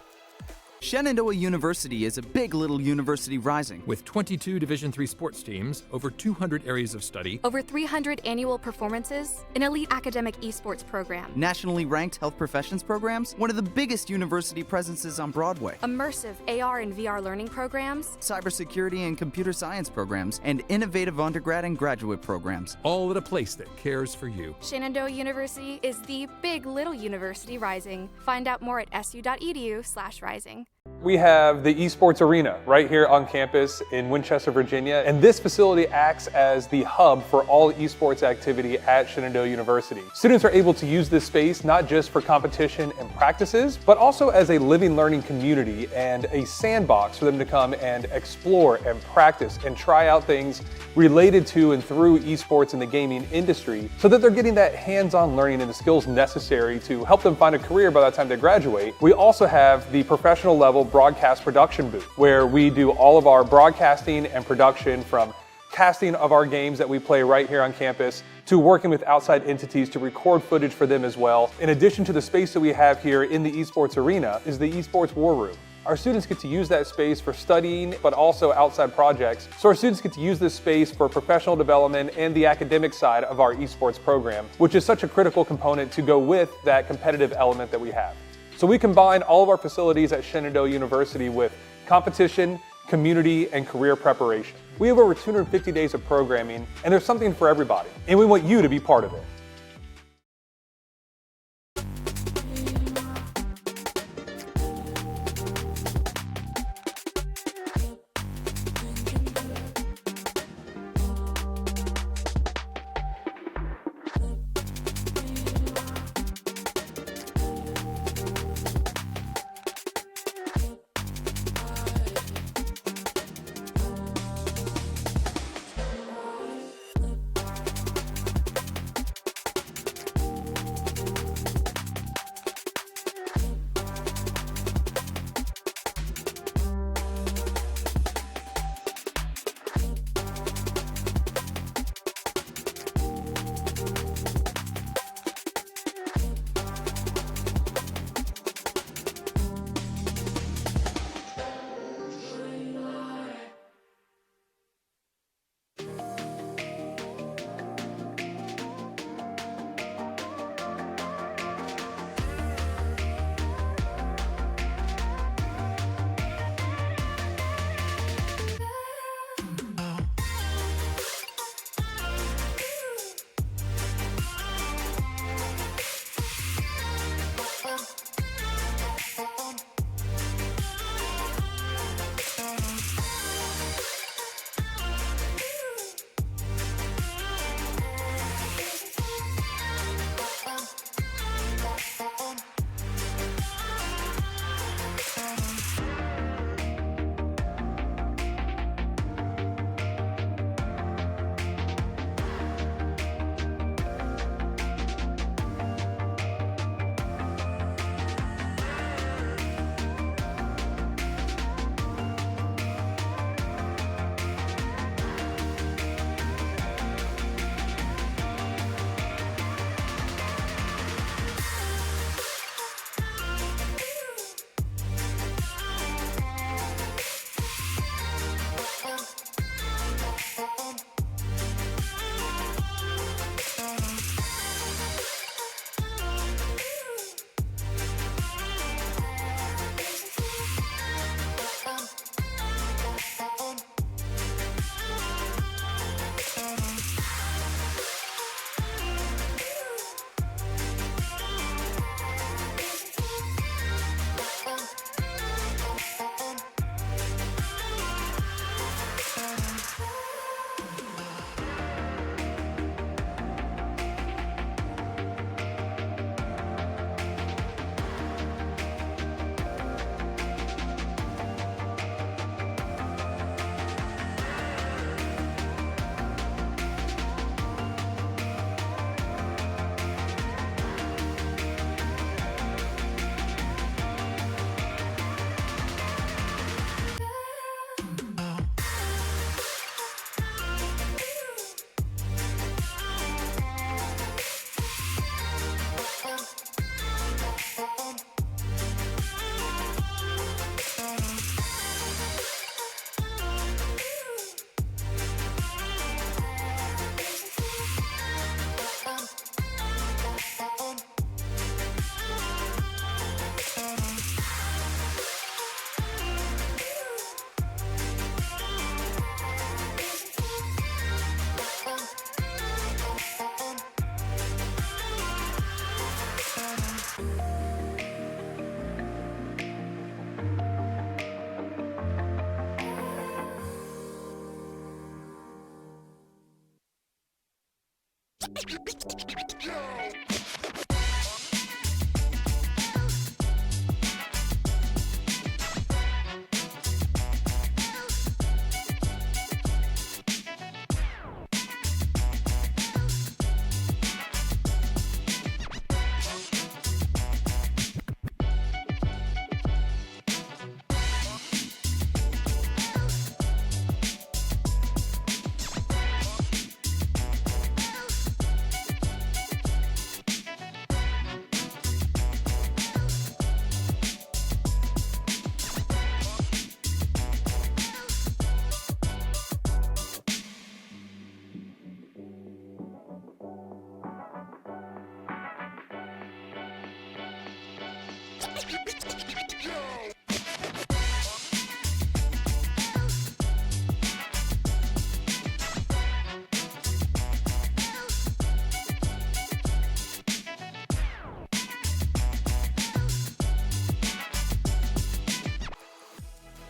Shenandoah University is a big little university rising. With 22 Division III sports teams, over 200 areas of study, over 300 annual performances, an elite academic esports program, nationally ranked health professions programs, one of the biggest university presences on Broadway, immersive AR and VR learning programs, cybersecurity and computer science programs, and innovative undergrad and graduate programs. all at a place that cares for you. Shenandoah University is the big little university rising. Find out more at su.edu/rising. We have the Esports Arena right here on campus in Winchester, Virginia, and this facility acts as the hub for all esports activity at Shenandoah University. Students are able to use this space not just for competition and practices, but also as a living learning community and a sandbox for them to come and explore and practice and try out things related to and through esports in the gaming industry, so that they're getting that hands-on learning and the skills necessary to help them find a career by the time they graduate. We also have the professional level broadcast production booth, where we do all of our broadcasting and production, from casting of our games that we play right here on campus to working with outside entities to record footage for them as well. In addition to the space that we have here in the Esports Arena is the Esports War Room. Our students get to use that space for studying, but also outside projects. So our students get to use this space for professional development and the academic side of our esports program, which is such a critical component to go with that competitive element that we have. So we combine all of our facilities at Shenandoah University with competition, community, and career preparation. We have over 250 days of programming, and there's something for everybody, and we want you to be part of it.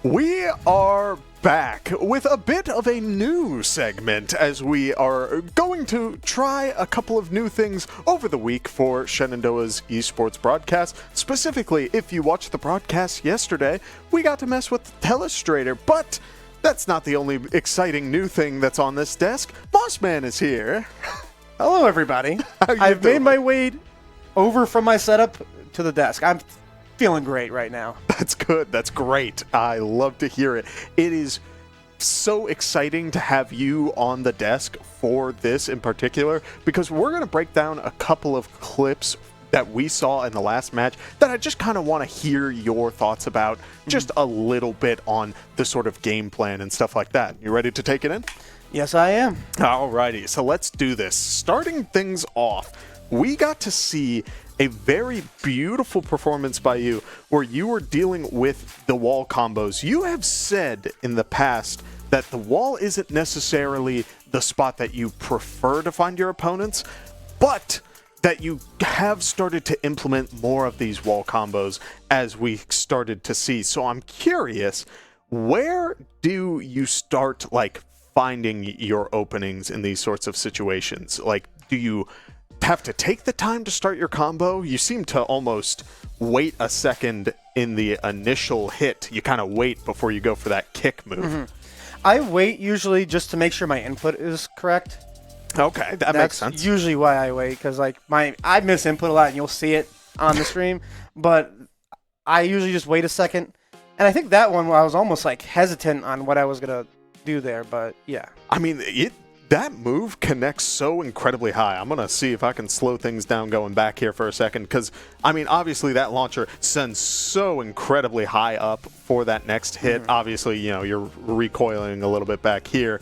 We are back with a bit of a new segment as we are going to try a couple of new things over the week for Shenandoah's esports broadcast. Specifically, if you watched the broadcast yesterday, we got to mess with the telestrator, but that's not the only exciting new thing that's on this desk. Bossman is here. Hello, everybody. I've made my way over from my setup to the desk. I'm feeling great right now. That's good. That's great. I love to hear it. It is so exciting to have you on the desk for this in particular, because we're going to break down a couple of clips that we saw in the last match that I just kind of want to hear your thoughts about, just a little bit on the sort of game plan and stuff like that. You ready to take it in? Yes, I am. Alrighty, so let's do this. Starting things off, we got to see a very beautiful performance by you where you were dealing with the wall combos. You have said in the past that the wall isn't necessarily the spot that you prefer to find your opponents, but that you have started to implement more of these wall combos as we started to see. So I'm curious, where do you start like finding your openings in these sorts of situations? Like, do you have to take the time to start your combo? You seem to almost wait a second in the initial hit. You kind of wait before you go for that kick move. I wait usually just to make sure my input is correct. Okay, that makes sense. That's usually why I wait, because like I miss input a lot, and you'll see it on the stream. But I usually just wait a second, and I think that one I was almost like hesitant on what I was gonna do there. But yeah, I mean that move connects so incredibly high. I'm going to see if I can slow things down going back here for a second, because, I mean, obviously that launcher sends so incredibly high up for that next hit. Obviously, you know, you're recoiling a little bit back here.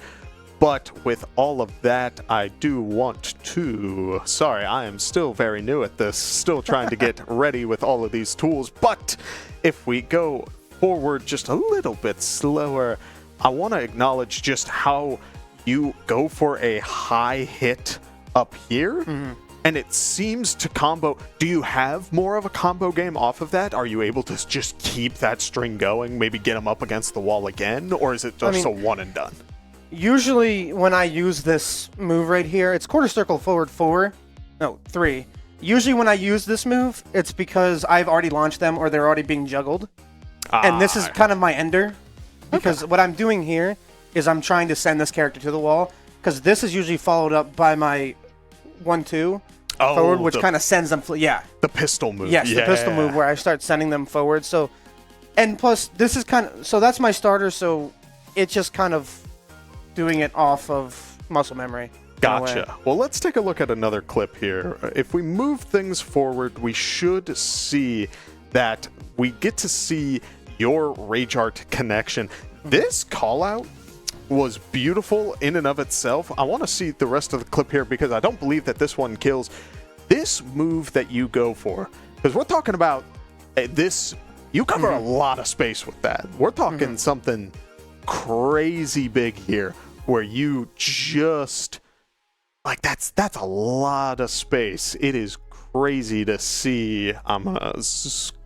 But with all of that, I do want to... Sorry, I am still very new at this, still trying to get ready with all of these tools. But if we go forward just a little bit slower, I want to acknowledge just how you go for a high hit up here, and it seems to combo. Do you have more of a combo game off of that? Are you able to just keep that string going, maybe get them up against the wall again, or is it just a one and done? Usually when I use this move right here, it's quarter circle forward 3. Usually when I use this move, it's because I've already launched them or they're already being juggled. And this is kind of my ender, because what I'm doing here is I'm trying to send this character to the wall, because this is usually followed up by my 1-2 forward, which kind of sends them. The pistol move. Yes, the pistol move where I start sending them forward. So, and plus this is kind of, so that's my starter. So it's just kind of doing it off of muscle memory. Gotcha. Well, let's take a look at another clip here. If we move things forward, we should see that we get to see your Rage Art connection. This call out was beautiful in and of itself. I want to see the rest of the clip here, because I don't believe that this one kills. This move that you go for, because we're talking about this, you cover a lot of space with that. We're talking something crazy big here, where you just, like, that's a lot of space. It is crazy to see. I'm gonna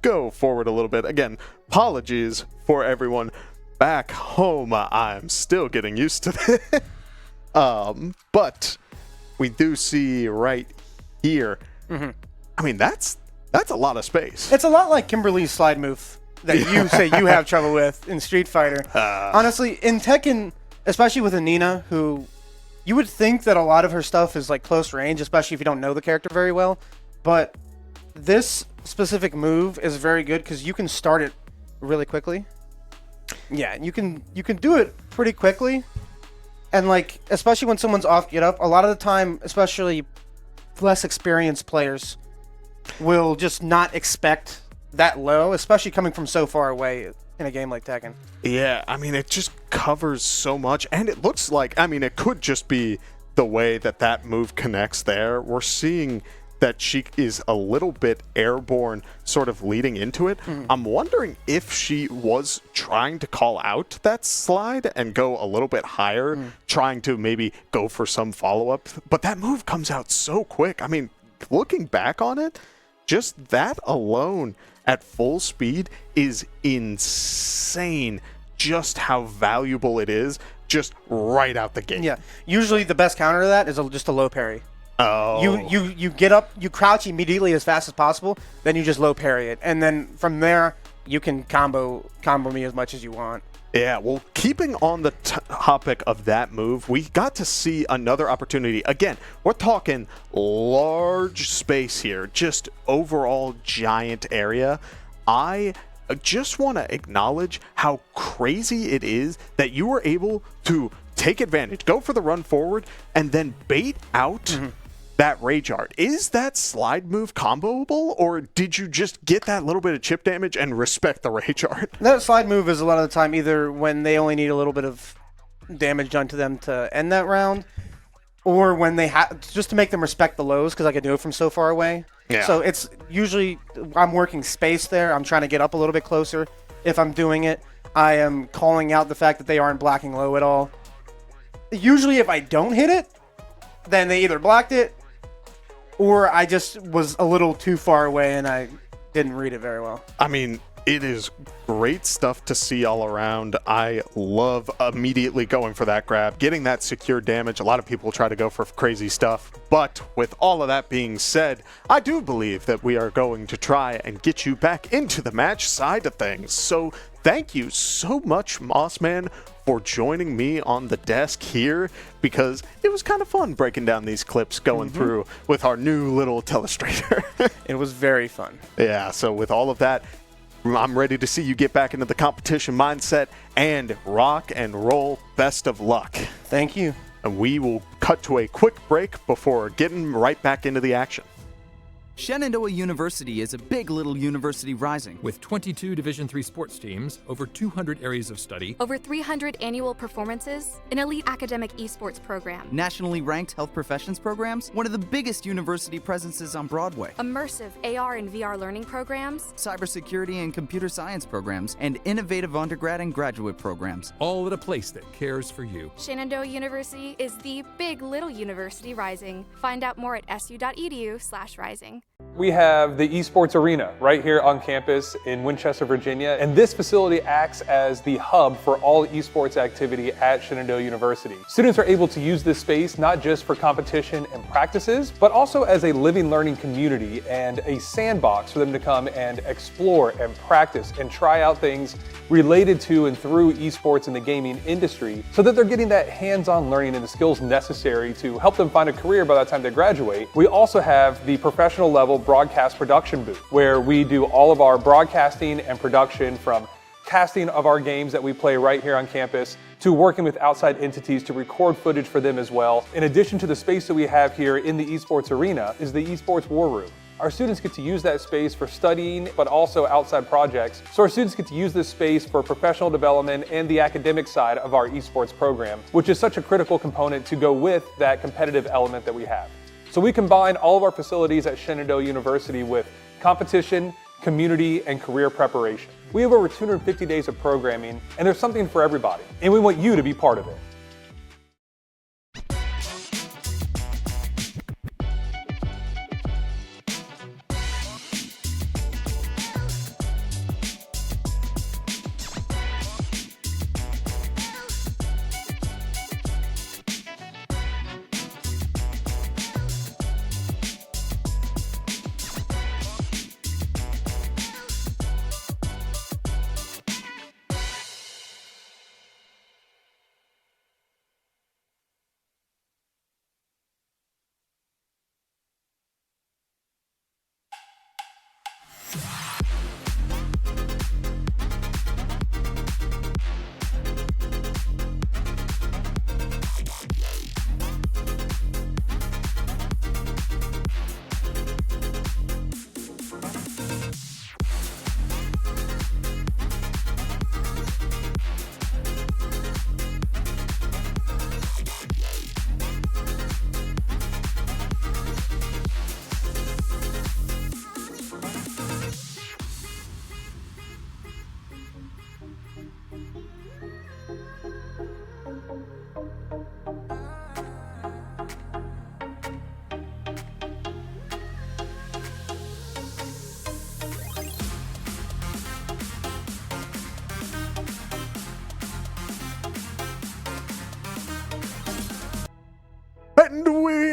go forward a little bit. Again, apologies for everyone back home. I'm still getting used to this. But we do see right here. I mean, that's a lot of space. It's a lot like Kimberly's slide move that you say you have trouble with in Street Fighter. Honestly, in Tekken, especially with Nina, who you would think that a lot of her stuff is like close range, especially if you don't know the character very well. But this specific move is very good because you can start it really quickly. Yeah, you can do it pretty quickly. And like, especially when someone's off get up, a lot of the time, especially less experienced players will just not expect that low, especially coming from so far away in a game like Tekken. Yeah, I mean, it just covers so much, and it looks like, I mean, it could just be the way that move connects there. We're seeing that she is a little bit airborne sort of leading into it. I'm wondering if she was trying to call out that slide and go a little bit higher, trying to maybe go for some follow-up. But that move comes out so quick. I mean, looking back on it, just that alone at full speed is insane, just how valuable it is just right out the gate. Yeah, usually the best counter to that is just a low parry. Oh. You get up, you crouch immediately as fast as possible, then you just low parry it, and then from there you can combo me as much as you want. Yeah, well, keeping on the topic of that move, we got to see another opportunity. Again, we're talking large space here, just overall giant area. I just want to acknowledge how crazy it is that you were able to take advantage, go for the run forward, and then bait out that rage art. Is that slide move comboable, or did you just get that little bit of chip damage and respect the rage art? That slide move is a lot of the time either when they only need a little bit of damage done to them to end that round, or when they have just to make them respect the lows, because I can do it from so far away. Yeah. So it's usually I'm working space there. I'm trying to get up a little bit closer. If I'm doing it, I am calling out the fact that they aren't blocking low at all. Usually if I don't hit it, then they either blocked it or I just was a little too far away and I didn't read it very well. I mean, it is great stuff to see all around. I love immediately going for that grab, getting that secure damage. A lot of people try to go for crazy stuff. But with all of that being said, I do believe that we are going to try and get you back into the match side of things. So thank you so much, Mossman, for joining me on the desk here, because it was kind of fun breaking down these clips going through with our new little telestrator. It was very fun. Yeah, so with all of that, I'm ready to see you get back into the competition mindset and rock and roll. Best of luck. Thank you. And we will cut to a quick break before getting right back into the action. Shenandoah University is a big little university rising. With 22 Division III sports teams, over 200 areas of study, Over 300 annual performances, an elite academic esports program, Nationally ranked health professions programs, one of the biggest university presences on Broadway, immersive AR and VR learning programs, cybersecurity and computer science programs, and innovative undergrad and graduate programs. all at a place that cares for you. Shenandoah University is the big little university rising. Find out more at su.edu/rising. We have the Esports Arena right here on campus in Winchester, Virginia, and this facility acts as the hub for all esports activity at Shenandoah University. Students are able to use this space not just for competition and practices, but also as a living learning community and a sandbox for them to come and explore and practice and try out things related to and through esports in the gaming industry, so that they're getting that hands-on learning and the skills necessary to help them find a career by the time they graduate. We also have the professional level broadcast production booth, where we do all of our broadcasting and production, from casting of our games that we play right here on campus to working with outside entities to record footage for them as well. In addition to the space that we have here in the Esports Arena is the Esports War Room. Our students get to use that space for studying, but also outside projects. So our students get to use this space for professional development and the academic side of our esports program, which is such a critical component to go with that competitive element that we have. So we combine all of our facilities at Shenandoah University with competition, community, and career preparation. We have over 250 days of programming, and there's something for everybody, and we want you to be part of it.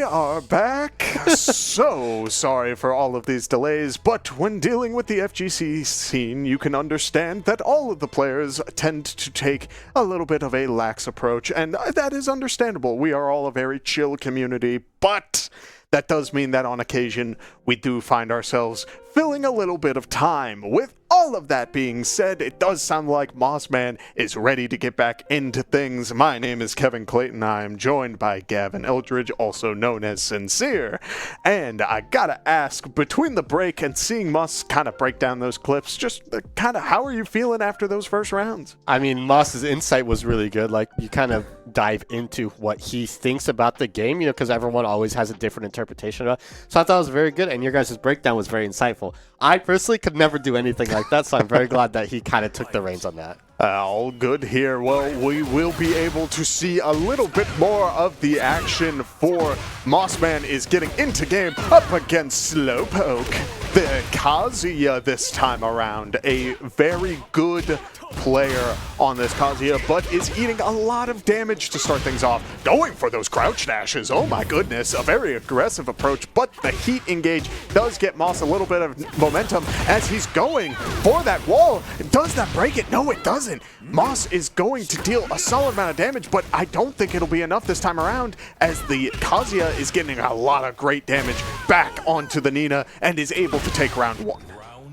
are back. So sorry for all of these delays, but when dealing with the FGC scene, you can understand that all of the players tend to take a little bit of a lax approach, and that is understandable. We are all a very chill community, but that does mean that on occasion we do find ourselves filling a little bit of time. With all of that being said, it does sound like Mossman is ready to get back into things. My name is Kevin Clayton. I am joined by Gavin Eldridge, also known as Sincere. And I gotta ask, between the break and seeing Moss kind of break down those clips, just kind of how are you feeling after those first rounds? I mean, Moss's insight was really good. Like, you kind of dive into what he thinks about the game, you know, because everyone always has a different interpretation of it. So I thought it was very good, and your guys' breakdown was very insightful. I personally could never do anything like that, so I'm very glad that he kind of took the reins on that. All good here. Well, we will be able to see a little bit more of the action for Mossman is getting into game up against Slowpoke. The Kazuya this time around. A very good player on this Kazuya, but is eating a lot of damage to start things off. Going for those crouch dashes. Oh my goodness. A very aggressive approach, but the heat engage does get Moss a little bit of momentum as he's going for that wall. Does that break it? No, it doesn't. Moss is going to deal a solid amount of damage, but I don't think it'll be enough this time around as the Kazuya is getting a lot of great damage back onto the Nina and is able to take round one.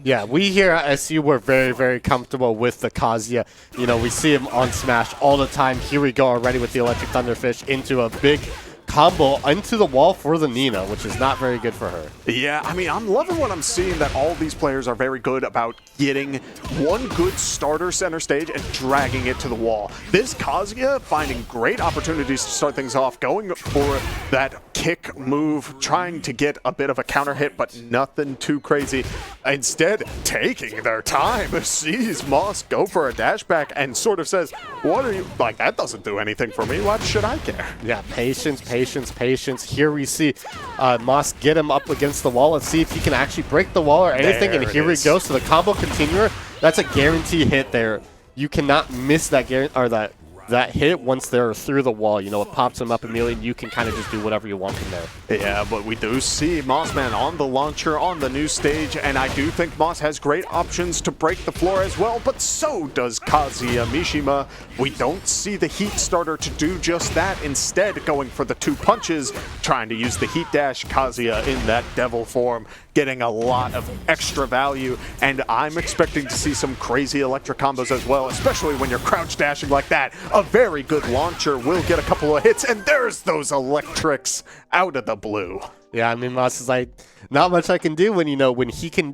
Yeah, we here at SU were very, very comfortable with the Kazuya. You know, we see him on Smash all the time. Here we go already with the Electric Thunderfish into a big combo into the wall for the Nina, which is not very good for her. Yeah, I mean, I'm loving what I'm seeing, that all these players are very good about getting one good starter center stage and dragging it to the wall. This Kazuya finding great opportunities to start things off, going for that kick move, trying to get a bit of a counter hit, but nothing too crazy. Instead, taking their time, sees Moss go for a dash back and sort of says, what are you, like, that doesn't do anything for me, why should I care? Yeah, patience. Here we see Moss get him up against the wall. Let's see if he can actually break the wall or anything. There and here we go. So the combo continuer, that's a guarantee hit there. You cannot miss that that hit once they're through the wall. You know, it pops them up immediately, and you can kind of just do whatever you want from there. Yeah, but we do see Mossman on the launcher on the new stage, and I do think Moss has great options to break the floor as well, but so does Kazuya Mishima. We don't see the heat starter to do just that. Instead, going for the two punches, trying to use the heat dash. Kazuya in that devil form, getting a lot of extra value, and I'm expecting to see some crazy electric combos as well, especially when you're crouch dashing like that. A very good launcher will get a couple of hits, and there's those electrics out of the blue. Yeah, I mean, Moss is like, not much I can do when, you know, when he can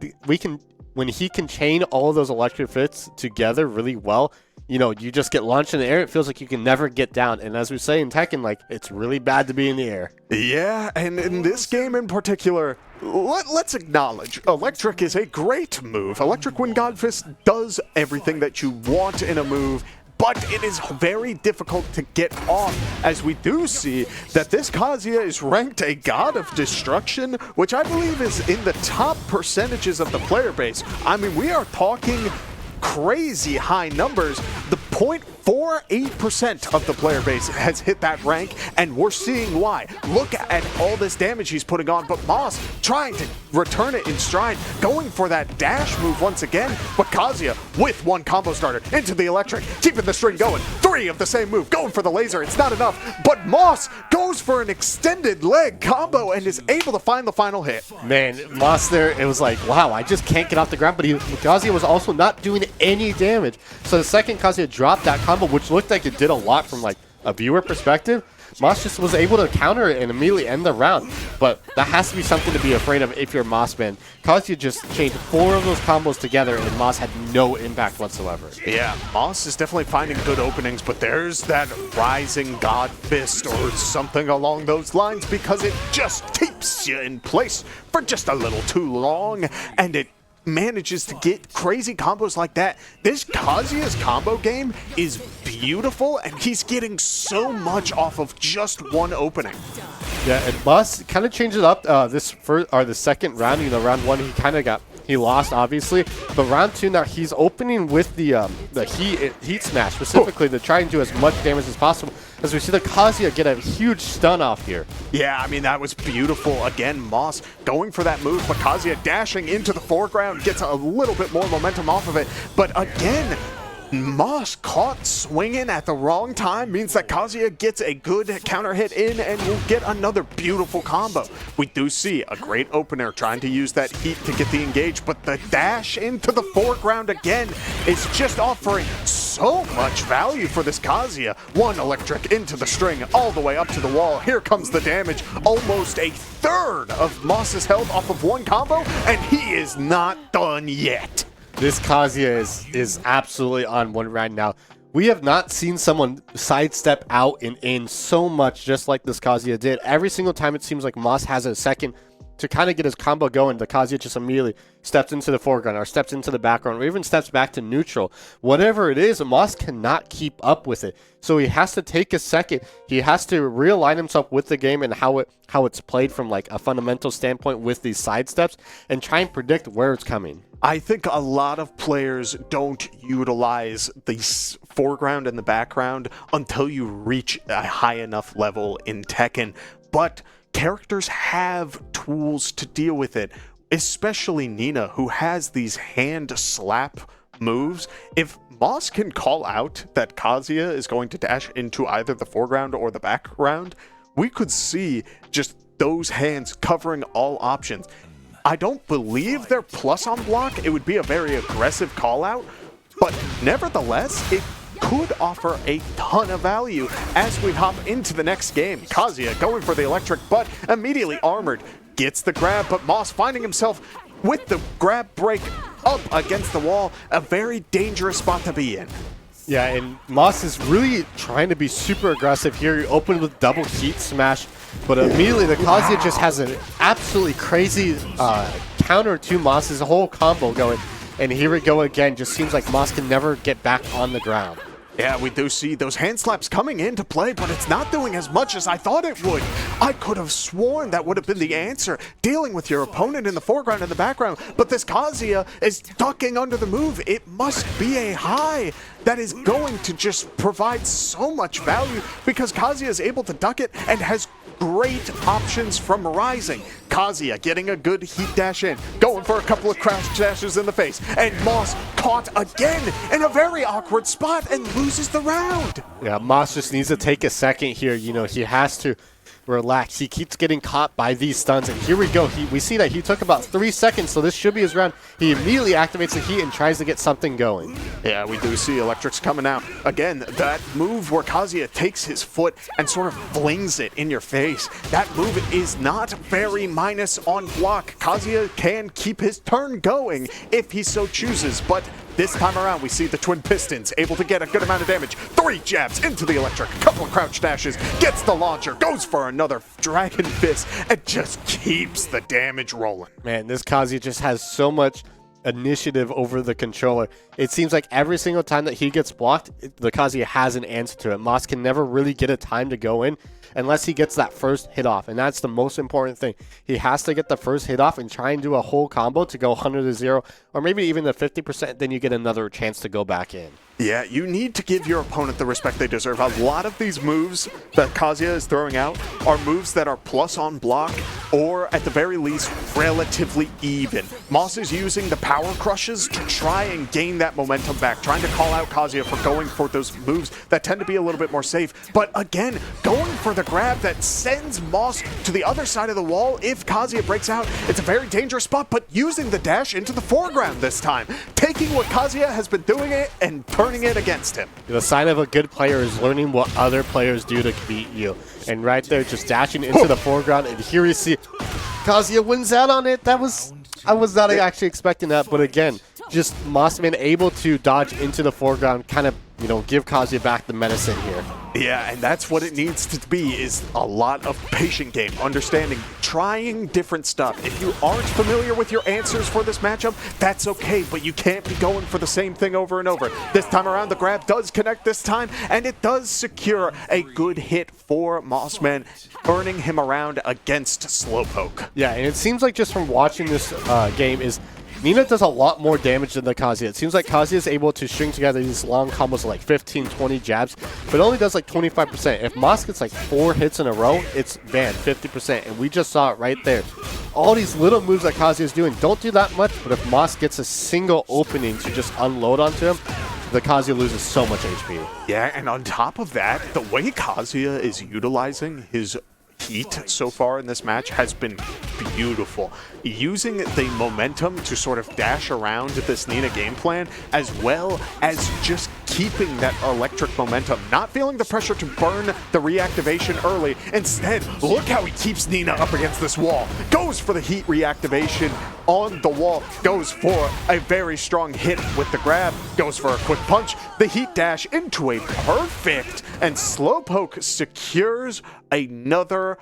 chain all of those electric fits together really well. You know, you just get launched in the air, it feels like you can never get down. And as we say in Tekken, like, it's really bad to be in the air. Yeah, and in this game in particular, let's acknowledge, electric is a great move. Electric Wind God Fist does everything that you want in a move, but it is very difficult to get off, as we do see that this Kazuya is ranked a God of Destruction, which I believe is in the top percentages of the player base. I mean, we are talking crazy high numbers. The 0.48% of the player base has hit that rank, and we're seeing why. Look at all this damage he's putting on, but Moss trying to return it in stride, going for that dash move once again, but Kazuya with one combo starter into the electric, keeping the string going. 3 of the same move, going for the laser, it's not enough, but Moss goes for an extended leg combo and is able to find the final hit. Man, Moss there, it was like, wow, I just can't get off the ground, but Kazuya was also not doing any damage. So the second Kazuya dropped that combo, which looked like it did a lot from like a viewer perspective, Moss just was able to counter it and immediately end the round. But that has to be something to be afraid of if you're Mossman. Kazuya just chained 4 of those combos together and Moss had no impact whatsoever. Yeah, Moss is definitely finding good openings, but there's that Rising God Fist or something along those lines, because it just keeps you in place for just a little too long, and it manages to get crazy combos like that. This Kazuya's combo game is beautiful, and he's getting so much off of just one opening. Yeah, and Moss kind of changed it up the second round. You know, round 1 he kind of got He lost, obviously, but round 2 now he's opening with the heat smash specifically to try and do as much damage as possible. As we see the Kazuya get a huge stun off here. Yeah, I mean, that was beautiful. Again, Moss going for that move, but Kazuya dashing into the foreground gets a little bit more momentum off of it. But again, Moss caught swinging at the wrong time, means that Kazuya gets a good counter hit in and will get another beautiful combo. We do see a great opener trying to use that heat to get the engage, but the dash into the foreground again is just offering so much value for this Kazuya. One electric into the string, all the way up to the wall. Here comes the damage. Almost a third of Moss's health off of one combo, and he is not done yet. This Kazuya is absolutely on one right now. We have not seen someone sidestep out and in so much just like this Kazuya did. Every single time it seems like Moss has a second to kind of get his combo going, the Kazuya just immediately steps into the foreground or steps into the background or even steps back to neutral. Whatever it is, Moss cannot keep up with it. So he has to take a second. He has to realign himself with the game and how it's played from like a fundamental standpoint with these side steps and try and predict where it's coming. I think a lot of players don't utilize the foreground and the background until you reach a high enough level in Tekken, but characters have tools to deal with it, especially Nina, who has these hand slap moves. If Moss can call out that Kazuya is going to dash into either the foreground or the background, we could see just those hands covering all options. I don't believe they're plus on block. It would be a very aggressive call out, but nevertheless, it could offer a ton of value as we hop into the next game. Kazuya going for the electric, but immediately armored. Gets the grab, but Moss finding himself with the grab break up against the wall. A very dangerous spot to be in. Yeah, and Moss is really trying to be super aggressive here. He opened with double heat smash, but immediately the Kazuya just has an absolutely crazy counter to Moss's whole combo going. And here we go again. Just seems like Moss can never get back on the ground. Yeah, we do see those hand slaps coming into play, but it's not doing as much as I thought it would. I could have sworn that would have been the answer, dealing with your opponent in the foreground and the background, but this Kazuya is ducking under the move. It must be a high that is going to just provide so much value because Kazuya is able to duck it and has great options from Rising. Kazuya getting a good heat dash in, going for a couple of crash dashes in the face, and Moss caught again in a very awkward spot and loses the round. Yeah, Moss just needs to take a second here. You know, he has to relax. He keeps getting caught by these stuns, and here we go. We see that he took about 3 seconds, so this should be his round. He immediately activates the heat and tries to get something going. Yeah, we do see electrics coming out. Again, that move where Kazuya takes his foot and sort of flings it in your face. That move is not very minus on block. Kazuya can keep his turn going if he so chooses, but this time around, we see the Twin Pistons able to get a good amount of damage. 3 jabs into the electric, couple of crouch dashes, gets the launcher, goes for another Dragon Fist, and just keeps the damage rolling. Man, this Kazuya just has so much initiative over the controller. It seems like every single time that he gets blocked, the Kazuya has an answer to it. Moss can never really get a time to go in unless he gets that first hit off, and that's the most important thing. He has to get the first hit off and try and do a whole combo to go 100-0, or maybe even the 50%, then you get another chance to go back in. Yeah, you need to give your opponent the respect they deserve. A lot of these moves that Kazuya is throwing out are moves that are plus on block, or at the very least, relatively even. Moss is using the power crushes to try and gain that momentum back, trying to call out Kazuya for going for those moves that tend to be a little bit more safe. But again, going for the grab that sends Moss to the other side of the wall if Kazuya breaks out. It's a very dangerous spot, but using the dash into the foreground this time. Taking what Kazuya has been doing it and turning it against him. The sign of a good player is learning what other players do to beat you. And right there, just dashing into the foreground, and here you see Kazuya wins out on it. I was not actually expecting that, but again, just Mossman able to dodge into the foreground, kind of, you know, give Kazuya back the medicine here. Yeah, and that's what it needs to be, is a lot of patient game, understanding, trying different stuff. If you aren't familiar with your answers for this matchup, that's okay, but you can't be going for the same thing over and over. This time around, the grab does connect this time, and it does secure a good hit for Mossman, burning him around against Slowpoke. Yeah, and it seems like just from watching this game is Nina does a lot more damage than the Kazuya. It seems like Kazuya is able to string together these long combos of like 15, 20 jabs, but it only does like 25%. If Moss gets like 4 hits in a row, it's banned 50%, and we just saw it right there. All these little moves that Kazuya is doing don't do that much, but if Moss gets a single opening to just unload onto him, the Kazuya loses so much HP. Yeah, and on top of that, the way Kazuya is utilizing his heat so far in this match has been beautiful. Using the momentum to sort of dash around this Nina game plan, as well as just keeping that electric momentum, not feeling the pressure to burn the reactivation early. Instead, look how he keeps Nina up against this wall. Goes for the heat reactivation on the wall, goes for a very strong hit with the grab, goes for a quick punch, the heat dash into a perfect, and Slowpoke secures another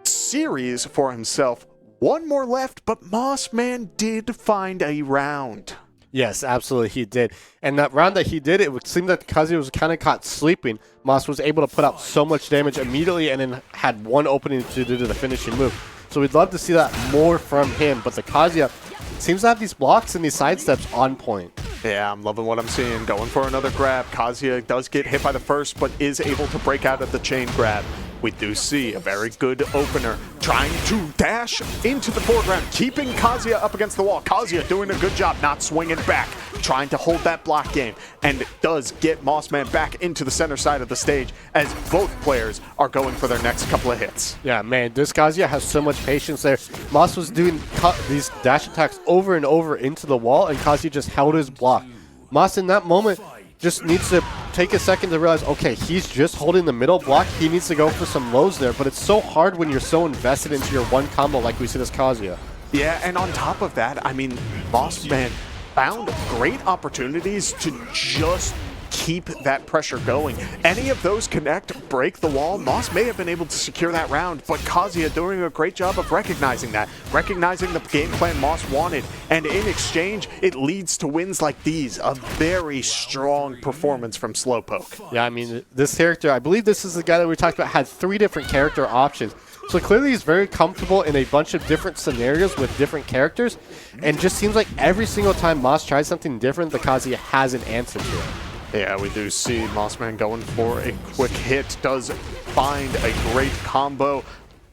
series for himself. One more left, but Mossman did find a round. Yes, absolutely, he did. And that round that he did, it would seem that Kazuya was kind of caught sleeping. Moss was able to put out so much damage immediately and then had one opening to do the finishing move. So we'd love to see that more from him, but the Kazuya seems to have these blocks and these sidesteps on point. Yeah, I'm loving what I'm seeing. Going for another grab. Kazuya does get hit by the first, but is able to break out of the chain grab. We do see a very good opener trying to dash into the foreground, keeping Kazuya up against the wall. Kazuya doing a good job not swinging back, trying to hold that block game, and it does get Mossman back into the center side of the stage as both players are going for their next couple of hits. Yeah, man, this Kazuya has so much patience there. Moss was doing these dash attacks over and over into the wall, and Kazuya just held his block. Moss in that moment just needs to take a second to realize, okay, he's just holding the middle block. He needs to go for some lows there, but it's so hard when you're so invested into your one combo like we see this Kazuya. Yeah, and on top of that, I mean, Mossman found great opportunities to just keep that pressure going. Any of those connect, break the wall, Moss may have been able to secure that round, but Kazuya doing a great job of recognizing that, recognizing the game plan Moss wanted, and in exchange, it leads to wins like these. A very strong performance from Slowpoke. Yeah, I mean, this character, I believe this is the guy that we talked about, had 3 different character options. So clearly he's very comfortable in a bunch of different scenarios with different characters, and just seems like every single time Moss tries something different, the Kazuya has an answer to it. Yeah, we do see Mossman going for a quick hit, does find a great combo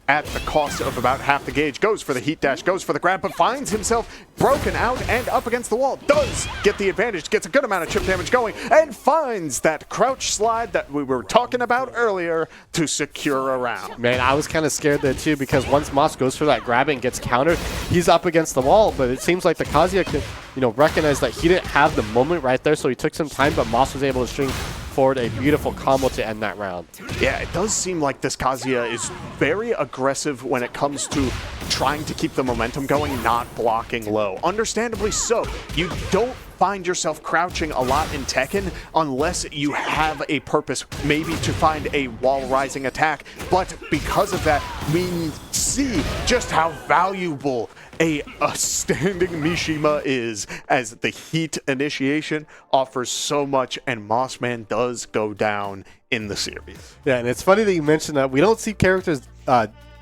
at the cost of about half the gauge, goes for the heat dash, goes for the grab, but finds himself broken out and up against the wall, does get the advantage, gets a good amount of chip damage going, and finds that crouch slide that we were talking about earlier to secure a round. Man, I was kind of scared there too, because once Moss goes for that grab and gets countered, he's up against the wall, but it seems like the Kazuya can, recognize that he didn't have the moment right there, so he took some time, but Moss was able to string forward a beautiful combo to end that round. Yeah, it does seem like this Kazuya is very aggressive when it comes to trying to keep the momentum going, not blocking low. Understandably so. You don't find yourself crouching a lot in Tekken unless you have a purpose, maybe to find a wall rising attack, but because of that, we see just how valuable a standing Mishima is, as the heat initiation offers so much, and Mossman does go down in the series. Yeah, and it's funny that you mentioned that we don't see characters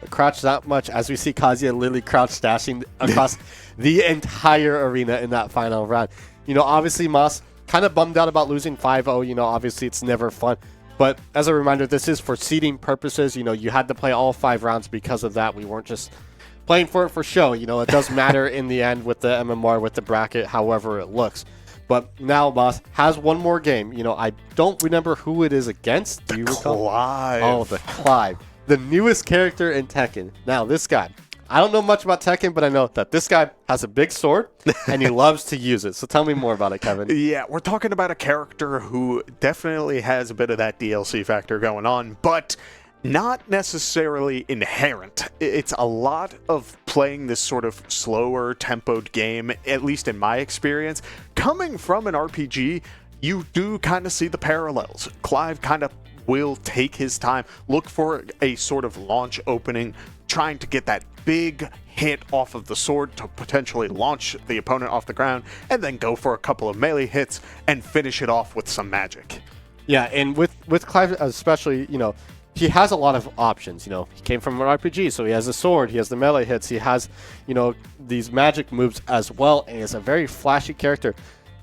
crouch that much, as we see Kazuya literally crouch dashing across the entire arena in that final round. Obviously Moss kind of bummed out about losing 5-0. Obviously it's never fun. But as a reminder, this is for seeding purposes. You had to play all 5 rounds because of that. We weren't just playing for it for show. It does matter in the end with the MMR, with the bracket, however it looks. But now Moss has one more game. I don't remember who it is against. Do you recall? Clive. Oh, the Clive. The newest character in Tekken. Now, this guy, I don't know much about Tekken, but I know that this guy has a big sword, and he loves to use it. So tell me more about it, Kevin. Yeah, we're talking about a character who definitely has a bit of that DLC factor going on, but not necessarily inherent. It's a lot of playing this sort of slower tempoed game, at least in my experience. Coming from an RPG, you do kind of see the parallels. Clive kind of will take his time, look for a sort of launch opening, trying to get that big hit off of the sword to potentially launch the opponent off the ground, and then go for a couple of melee hits and finish it off with some magic. Yeah, and with Clive especially, he has a lot of options. You know, he came from an RPG, so he has a sword, he has the melee hits, he has, you know, these magic moves as well, and he's a very flashy character.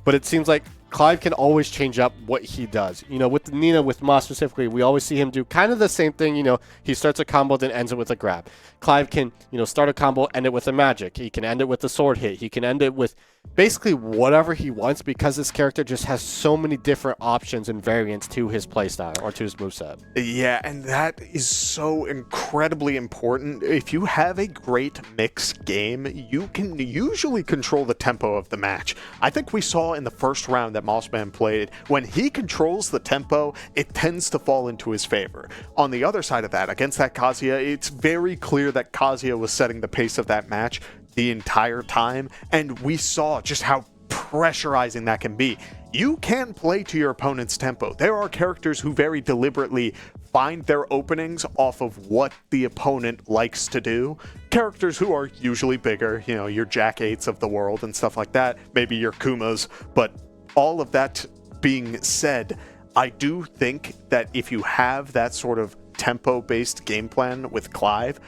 But it seems like Clive can always change up what he does. You know, with Nina, with Moss specifically, we always see him do kind of the same thing. You know, he starts a combo, then ends it with a grab. Clive can, you know, start a combo, end it with a magic. He can end it with a sword hit. He can end it with basically whatever he wants, because this character just has so many different options and variants to his playstyle or to his moveset. Yeah, and that is so incredibly important. If you have a great mixed game, you can usually control the tempo of the match. I think we saw in the first round that Mossman played, when he controls the tempo, it tends to fall into his favor. On the other side of that, against that Kazuya, it's very clear that Kazuya was setting the pace of that match the entire time, and we saw just how pressurizing that can be. You can play to your opponent's tempo. There are characters who very deliberately find their openings off of what the opponent likes to do. Characters who are usually bigger, you know, your Jack 8s of the world and stuff like that, maybe your Kumas, but all of that being said, I do think that if you have that sort of tempo-based game plan with Clive,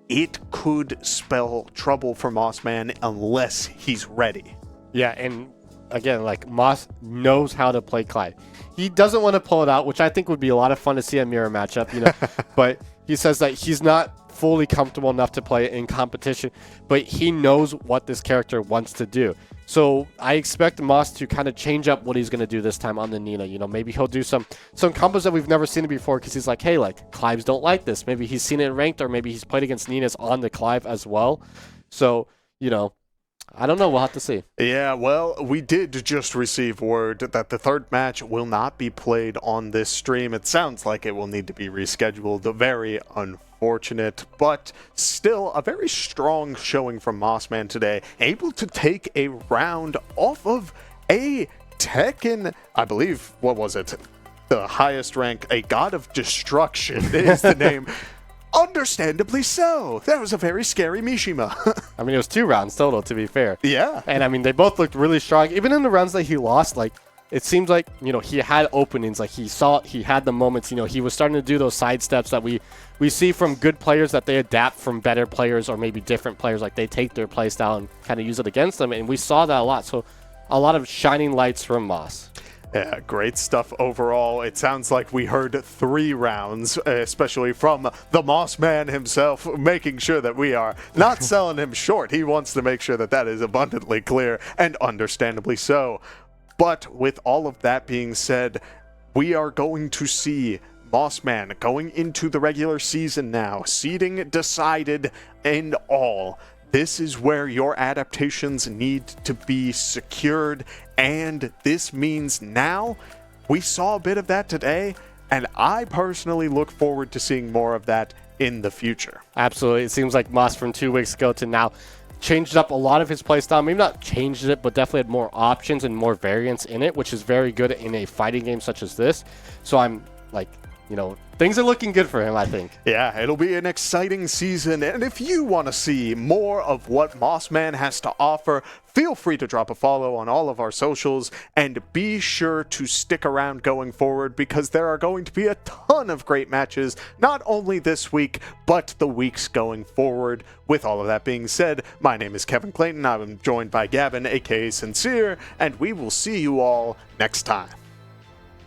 it could spell trouble for Mossman unless he's ready. Yeah, and again, like, Moss knows how to play Clive. He doesn't want to pull it out, which I think would be a lot of fun to see a mirror matchup, you know, but he says that he's not fully comfortable enough to play it in competition, but he knows what this character wants to do. So I expect Moss to kind of change up what he's going to do this time on the Nina. You know, maybe he'll do some combos that we've never seen before, because he's like, hey, like, Clives don't like this. Maybe he's seen it in ranked, or maybe he's played against Ninas on the Clive as well. So, you know, I don't know. We'll have to see. Yeah, well, we did just receive word that the third match will not be played on this stream. It sounds like it will need to be rescheduled. Very unfortunate, but still a very strong showing from Mossman today. Able to take a round off of a Tekken, I believe, what was it? The highest rank, a God of Destruction is the name. Understandably so. That was a very scary Mishima. I mean, it was 2 rounds total, to be fair. Yeah. And I mean, they both looked really strong. Even in the rounds that he lost, like, it seems like, you know, he had openings. Like, he had the moments, you know, he was starting to do those side steps that we see from good players, that they adapt from better players or maybe different players. Like, they take their play style and kind of use it against them. And we saw that a lot. So a lot of shining lights from Moss. Yeah, great stuff overall. It sounds like we heard 3 rounds, especially from the Mossman himself, making sure that we are not selling him short. He wants to make sure that that is abundantly clear, and understandably so. But with all of that being said, we are going to see Mossman going into the regular season now, seeding decided and all. This is where your adaptations need to be secured, and this means now we saw a bit of that today, and I personally look forward to seeing more of that in the future. Absolutely. It seems like Moss from 2 weeks ago to now changed up a lot of his playstyle. Maybe not changed it, but definitely had more options and more variance in it, which is very good in a fighting game such as this. So I'm like, you know, things are looking good for him, I think. Yeah, it'll be an exciting season, and if you want to see more of what Mossman has to offer, feel free to drop a follow on all of our socials, and be sure to stick around going forward, because there are going to be a ton of great matches, not only this week, but the weeks going forward. With all of that being said, my name is Kevin Clayton. I'm joined by Gavin, aka Sincere, and we will see you all next time.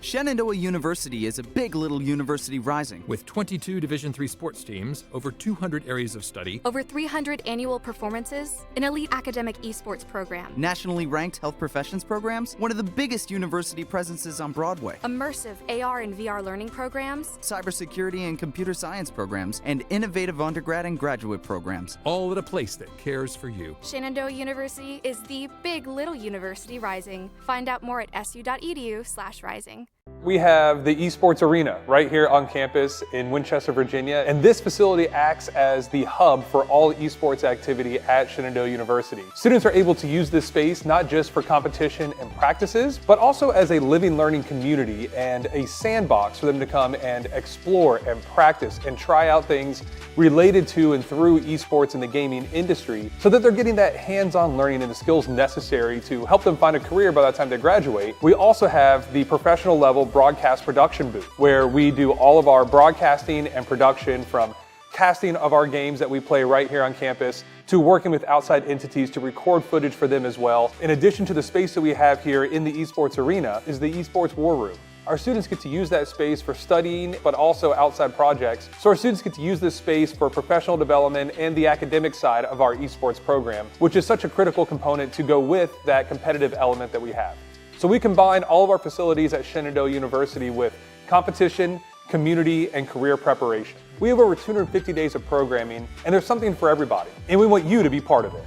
Shenandoah University is a big little university rising. With 22 Division III sports teams, over 200 areas of study, Over 300 annual performances, an elite academic esports program, Nationally ranked health professions programs, one of the biggest university presences on Broadway, immersive AR and VR learning programs, cybersecurity and computer science programs, and innovative undergrad and graduate programs. all at a place that cares for you. Shenandoah University is the big little university rising. Find out more at su.edu/rising. We have the Esports Arena right here on campus in Winchester, Virginia, and this facility acts as the hub for all esports activity at Shenandoah University. Students are able to use this space not just for competition and practices, but also as a living learning community and a sandbox for them to come and explore and practice and try out things related to and through esports in the gaming industry, so that they're getting that hands-on learning and the skills necessary to help them find a career by the time they graduate. We also have the professional level broadcast production booth, where we do all of our broadcasting and production, from casting of our games that we play right here on campus to working with outside entities to record footage for them as well. In addition to the space that we have here in the esports arena is the esports war room. Our students get to use that space for studying, but also outside projects. So our students get to use this space for professional development and the academic side of our esports program, which is such a critical component to go with that competitive element that we have. So we combine all of our facilities at Shenandoah University with competition, community, and career preparation. We have over 250 days of programming, and there's something for everybody, and we want you to be part of it.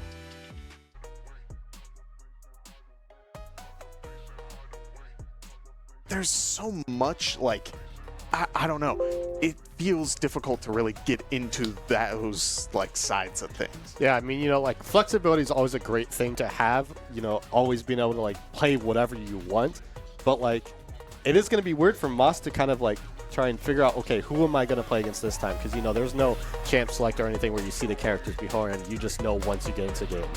There's so much, like, I don't know. It feels difficult to really get into those, like, sides of things. Yeah, I mean, you know, like, flexibility is always a great thing to have, you know, always being able to, like, play whatever you want. But, like, it is going to be weird for Moss to kind of, like, try and figure out, okay, who am I going to play against this time? Because, you know, there's no champ select or anything where you see the characters beforehand. You just know once you get into the game.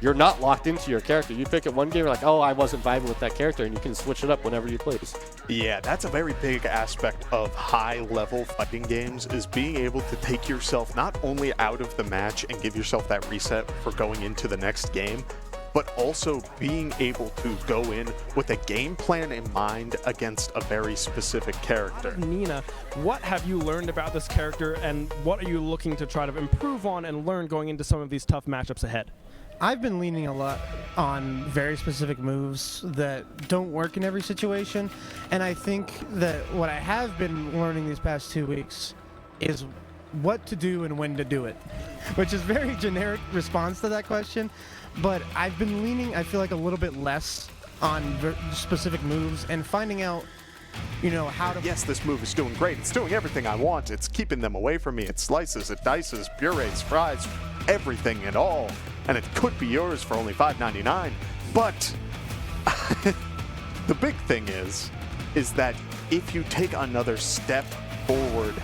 You're not locked into your character. You pick it one game, you're like, oh, I wasn't vibing with that character, and you can switch it up whenever you please. Yeah, that's a very big aspect of high-level fighting games, is being able to take yourself not only out of the match and give yourself that reset for going into the next game, but also being able to go in with a game plan in mind against a very specific character. Nina, what have you learned about this character, and what are you looking to try to improve on and learn going into some of these tough matchups ahead? I've been leaning a lot on very specific moves that don't work in every situation, and I think that what I have been learning these past 2 weeks is what to do and when to do it, which is very generic response to that question, but I've been leaning, I feel like, a little bit less on specific moves and finding out, you know, how to... Yes, this move is doing great. It's doing everything I want. It's keeping them away from me. It slices, it dices, purees, fries, everything and all. And it could be yours for only $5.99. But the big thing is that if you take another step forward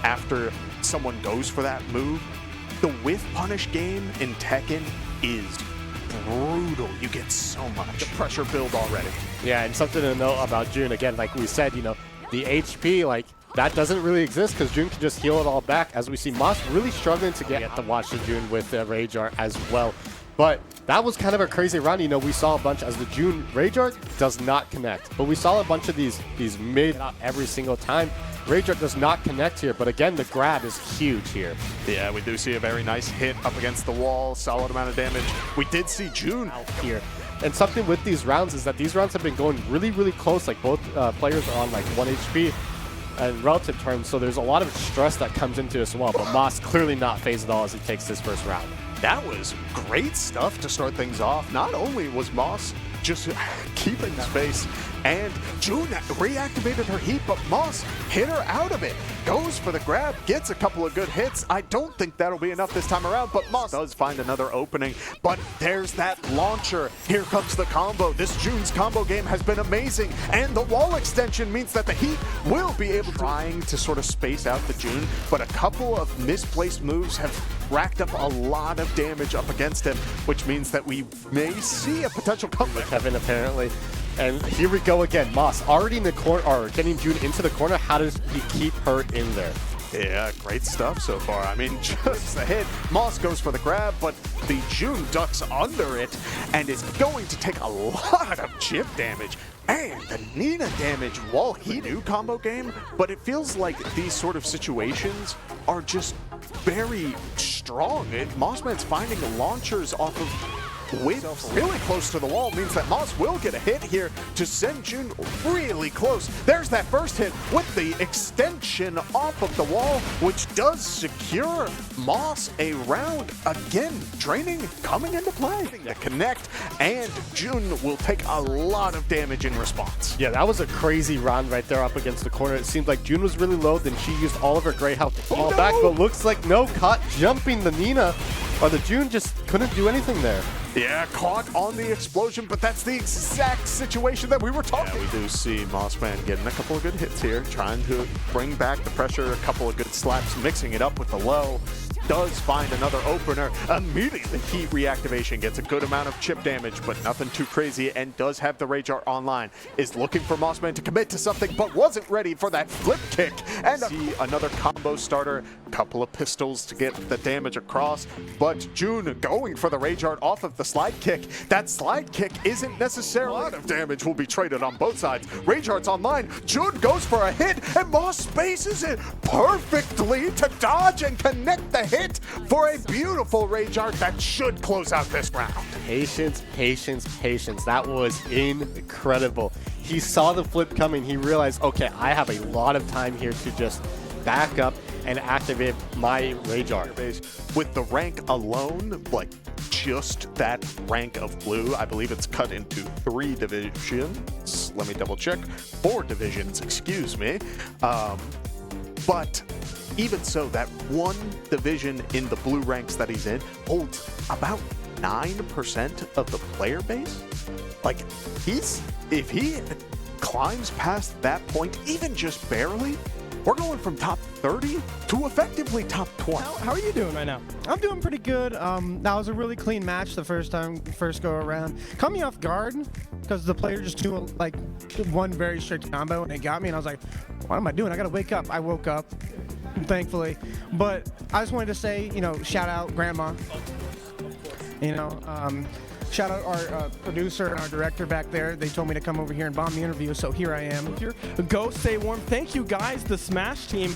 after someone goes for that move, the whiff punish game in Tekken is brutal. You get so much. The pressure build already. Yeah, and something to note about June, again, like we said, you know, the HP, like, that doesn't really exist because June can just heal it all back, as we see Moss really struggling to get to watch the June with Rage Art as well. But that was kind of a crazy round. You know, we saw a bunch, as the June Rage Art does not connect, but we saw a bunch of these mid every single time. Rage Art does not connect here, but again, the grab is huge here. Yeah, we do see a very nice hit up against the wall, solid amount of damage. We did see June out here. And something with these rounds is that these rounds have been going really, really close. Like, both players are on like 1 HP in relative terms, so there's a lot of stress that comes into this as well. But Moss clearly not phased at all as he takes this first round. That was great stuff to start things off. Not only was Moss just keeping space, and June reactivated her heat, but Moss hit her out of it. Goes for the grab, gets a couple of good hits. I don't think that'll be enough this time around, but Moss does find another opening. But there's that launcher. Here comes the combo. This June's combo game has been amazing, and the wall extension means that the heat will be able to... Trying to sort of space out the June, but a couple of misplaced moves have racked up a lot of damage up against him, which means that we may see a potential comeback. Kevin, apparently. And here we go again. Moss already in the corner, or getting June into the corner. How does he keep her in there? Yeah, great stuff so far. I mean, just a hit. Moss goes for the grab, but the June ducks under it and is going to take a lot of chip damage. And the Nina damage while he new combo game, but it feels like these sort of situations are just very strong. Mossman's finding launchers off of width really close to the wall, means that Moss will get a hit here to send June really close. There's that first hit with the extension off of the wall, which does secure Moss a round. Again, training coming into play. To connect, and June will take a lot of damage in response. Yeah, that was a crazy round right there up against the corner. It seemed like June was really low, then she used all of her great health to fall back, but looks like no, caught jumping the Nina, or the June just couldn't do anything there. Yeah, caught on the explosion, but that's the exact situation that we were talking about. Yeah, we do see Mossman getting a couple of good hits here, trying to bring back the pressure, a couple of good slaps, mixing it up with the low. does find another opener. Immediately, heat reactivation gets a good amount of chip damage, but nothing too crazy, and does have the Rage Art online. Is looking for Mossman to commit to something, but wasn't ready for that flip kick. And see another combo starter, couple of pistols to get the damage across, but June going for the Rage Art off of the slide kick. That slide kick isn't necessarily a lot of damage will be traded on both sides. Rage Art's online, June goes for a hit, and Moss spaces it perfectly to dodge and connect the hit for a beautiful Rage Art that should close out this round. Patience, patience, patience. That was incredible. He saw the flip coming. He realized, okay, I have a lot of time here to just back up and activate my Rage Art. With the rank alone, like just that rank of blue, I believe it's cut into 3 divisions. Let me double check. 4 divisions, excuse me. But even so, that one division in the blue ranks that he's in holds about 9% of the player base. Like, if he climbs past that point, even just barely, we're going from top 30 to effectively top 20. How are you doing right now? I'm doing pretty good. That was a really clean match the first go around. Caught me off guard because the player just threw like one very strict combo and it got me, and I was like, what am I doing? I gotta wake up. I woke up, thankfully. But I just wanted to say, shout out Grandma. Shout out our producer and our director back there. They told me to come over here and bomb the interview, so here I am. Go stay warm. Thank you guys, the Smash team,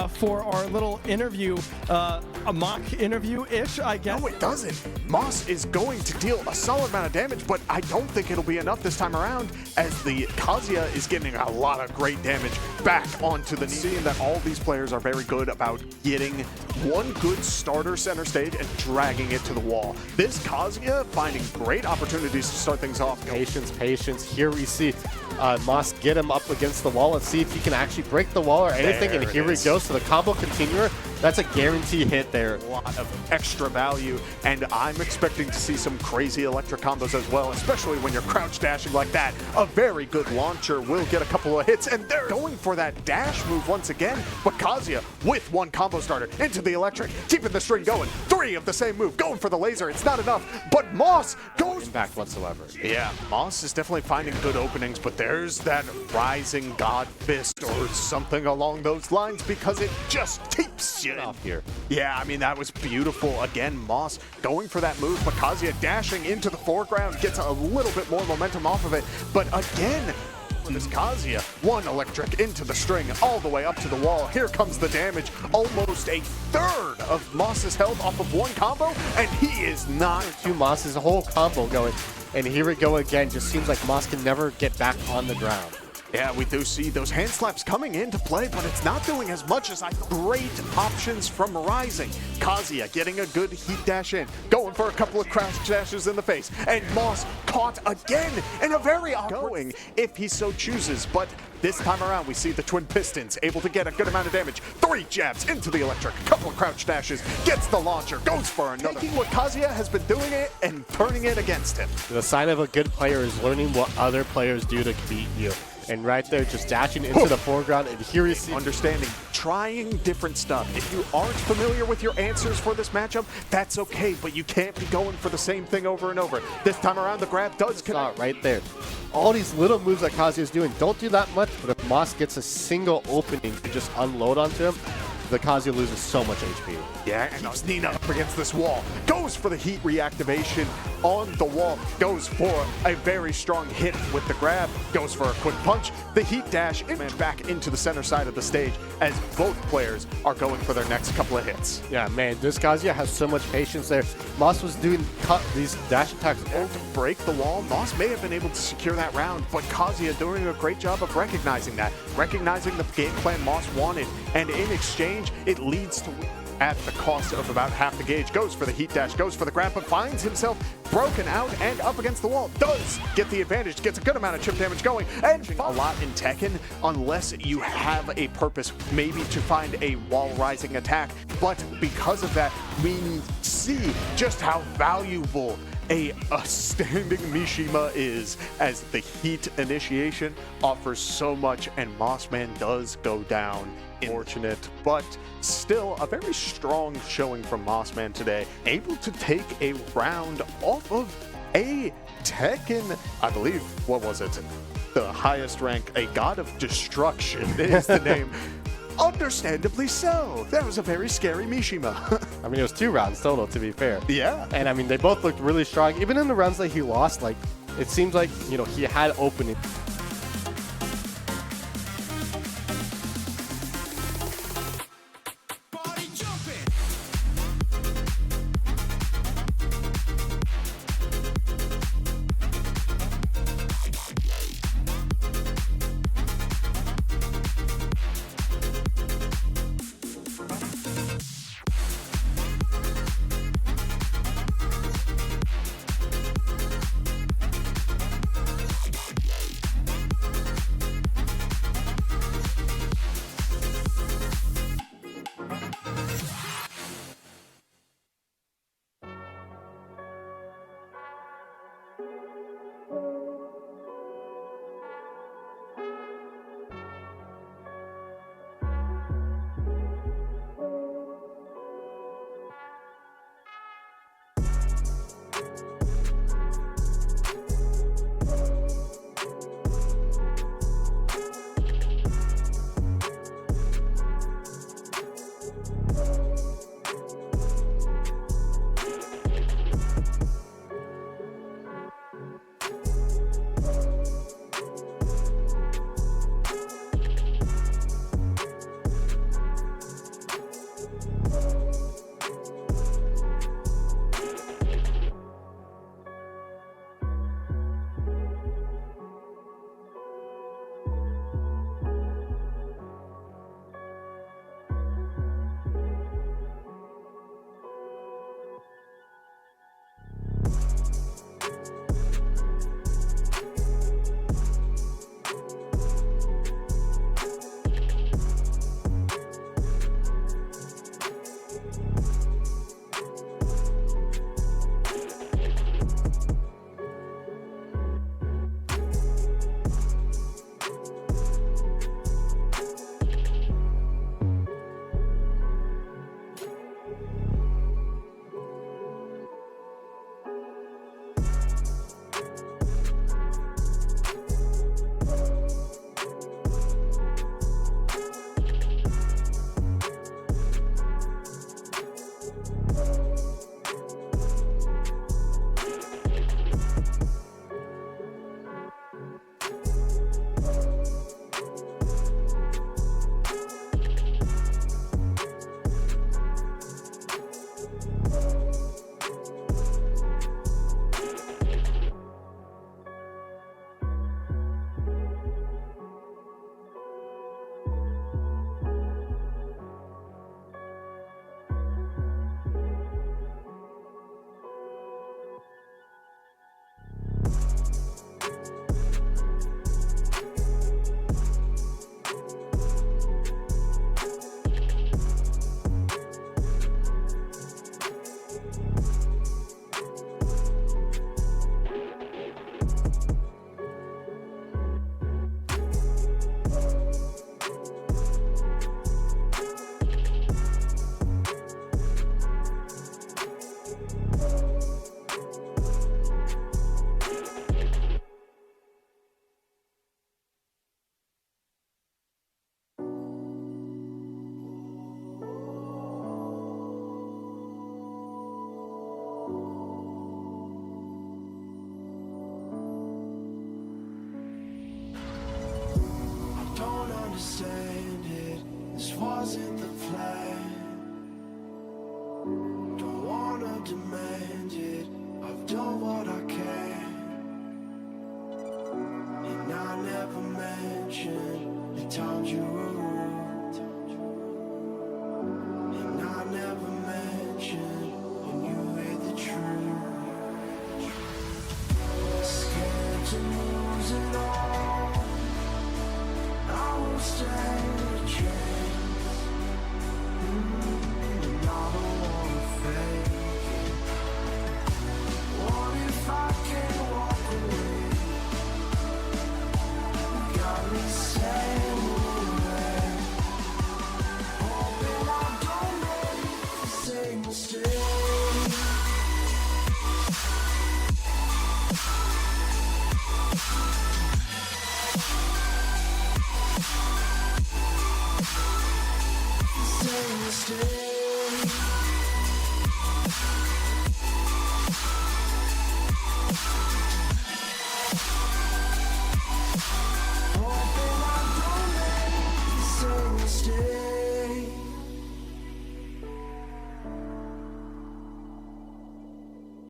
for our little interview, a mock interview-ish, I guess. No, it doesn't. Moss is going to deal a solid amount of damage, but I don't think it'll be enough this time around, as the Kazuya is getting a lot of great damage back onto the knee. Seeing that all these players are very good about getting one good starter center stage and dragging it to the wall. This Kazuya finding great opportunities to start things off. Patience, patience. Here we see Moss get him up against the wall. Let's see if he can actually break the wall or anything. And here we go. So the combo continuer, that's a guarantee hit there. A lot of extra value, and I'm expecting to see some crazy electric combos as well, especially when you're crouch dashing like that. A very good launcher will get a couple of hits, and they're going for that dash move once again. But Kazuya with one combo starter into the electric, keeping the string going. 3 of the same move, going for the laser. It's not enough, but Moss goes impact whatsoever. Yeah, Moss is definitely finding good openings, but there's that rising god fist or something along those lines, because it just keeps you off here. Yeah, I mean, that was beautiful. Again, Moss going for that move, but Kazuya dashing into the foreground, gets a little bit more momentum off of it. But again, this Kazuya, one electric into the string, all the way up to the wall. Here comes the damage, almost a third of Moss's health off of one combo, and he is not. Moss's whole combo going, and here we go again. Just seems like Moss can never get back on the ground. Yeah, we do see those hand slaps coming into play, but it's not doing as much as great options from Rising. Kazuya getting a good heat dash in, going for a couple of crouch dashes in the face, and Moss caught again in a very going if he so chooses, but this time around we see the twin pistons able to get a good amount of damage. 3 jabs into the electric, couple of crouch dashes, gets the launcher, goes for another. Taking what Kazuya has been doing it and turning it against him. The sign of a good player is learning what other players do to beat you. And right there, just dashing into the foreground, and here we see understanding, trying different stuff. If you aren't familiar with your answers for this matchup, that's okay, but you can't be going for the same thing over and over. This time around, the grab does connect. Right there. All these little moves that Kazuya is doing, don't do that much, but if Moss gets a single opening to just unload onto him, the Kazuya loses so much HP. Yeah, and keeps Nina up against this wall. Goes for the heat reactivation on the wall. Goes for a very strong hit with the grab. Goes for a quick punch. The heat dash and back into the center side of the stage as both players are going for their next couple of hits. Yeah, man, this Kazuya has so much patience there. Moss was doing these dash attacks to break the wall. Moss may have been able to secure that round, but Kazuya doing a great job of recognizing that. Recognizing the game plan Moss wanted, and in exchange, it leads to at the cost of about half the gauge. Goes for the heat dash, goes for the grab, but finds himself broken out and up against the wall. Does get the advantage, gets a good amount of chip damage going, and a lot in Tekken, unless you have a purpose maybe to find a wall rising attack. But because of that, we see just how valuable a standing Mishima is, as the heat initiation offers so much, and Mossman does go down. Unfortunate, but still a very strong showing from Mossman today. Able to take a round off of a Tekken, I believe, what was it? The highest rank, a God of Destruction is the name. Understandably so. That was a very scary Mishima. I mean, it was 2 rounds total, to be fair. Yeah. And I mean, they both looked really strong. Even in the rounds that he lost, like, it seems like, you know, he had opening.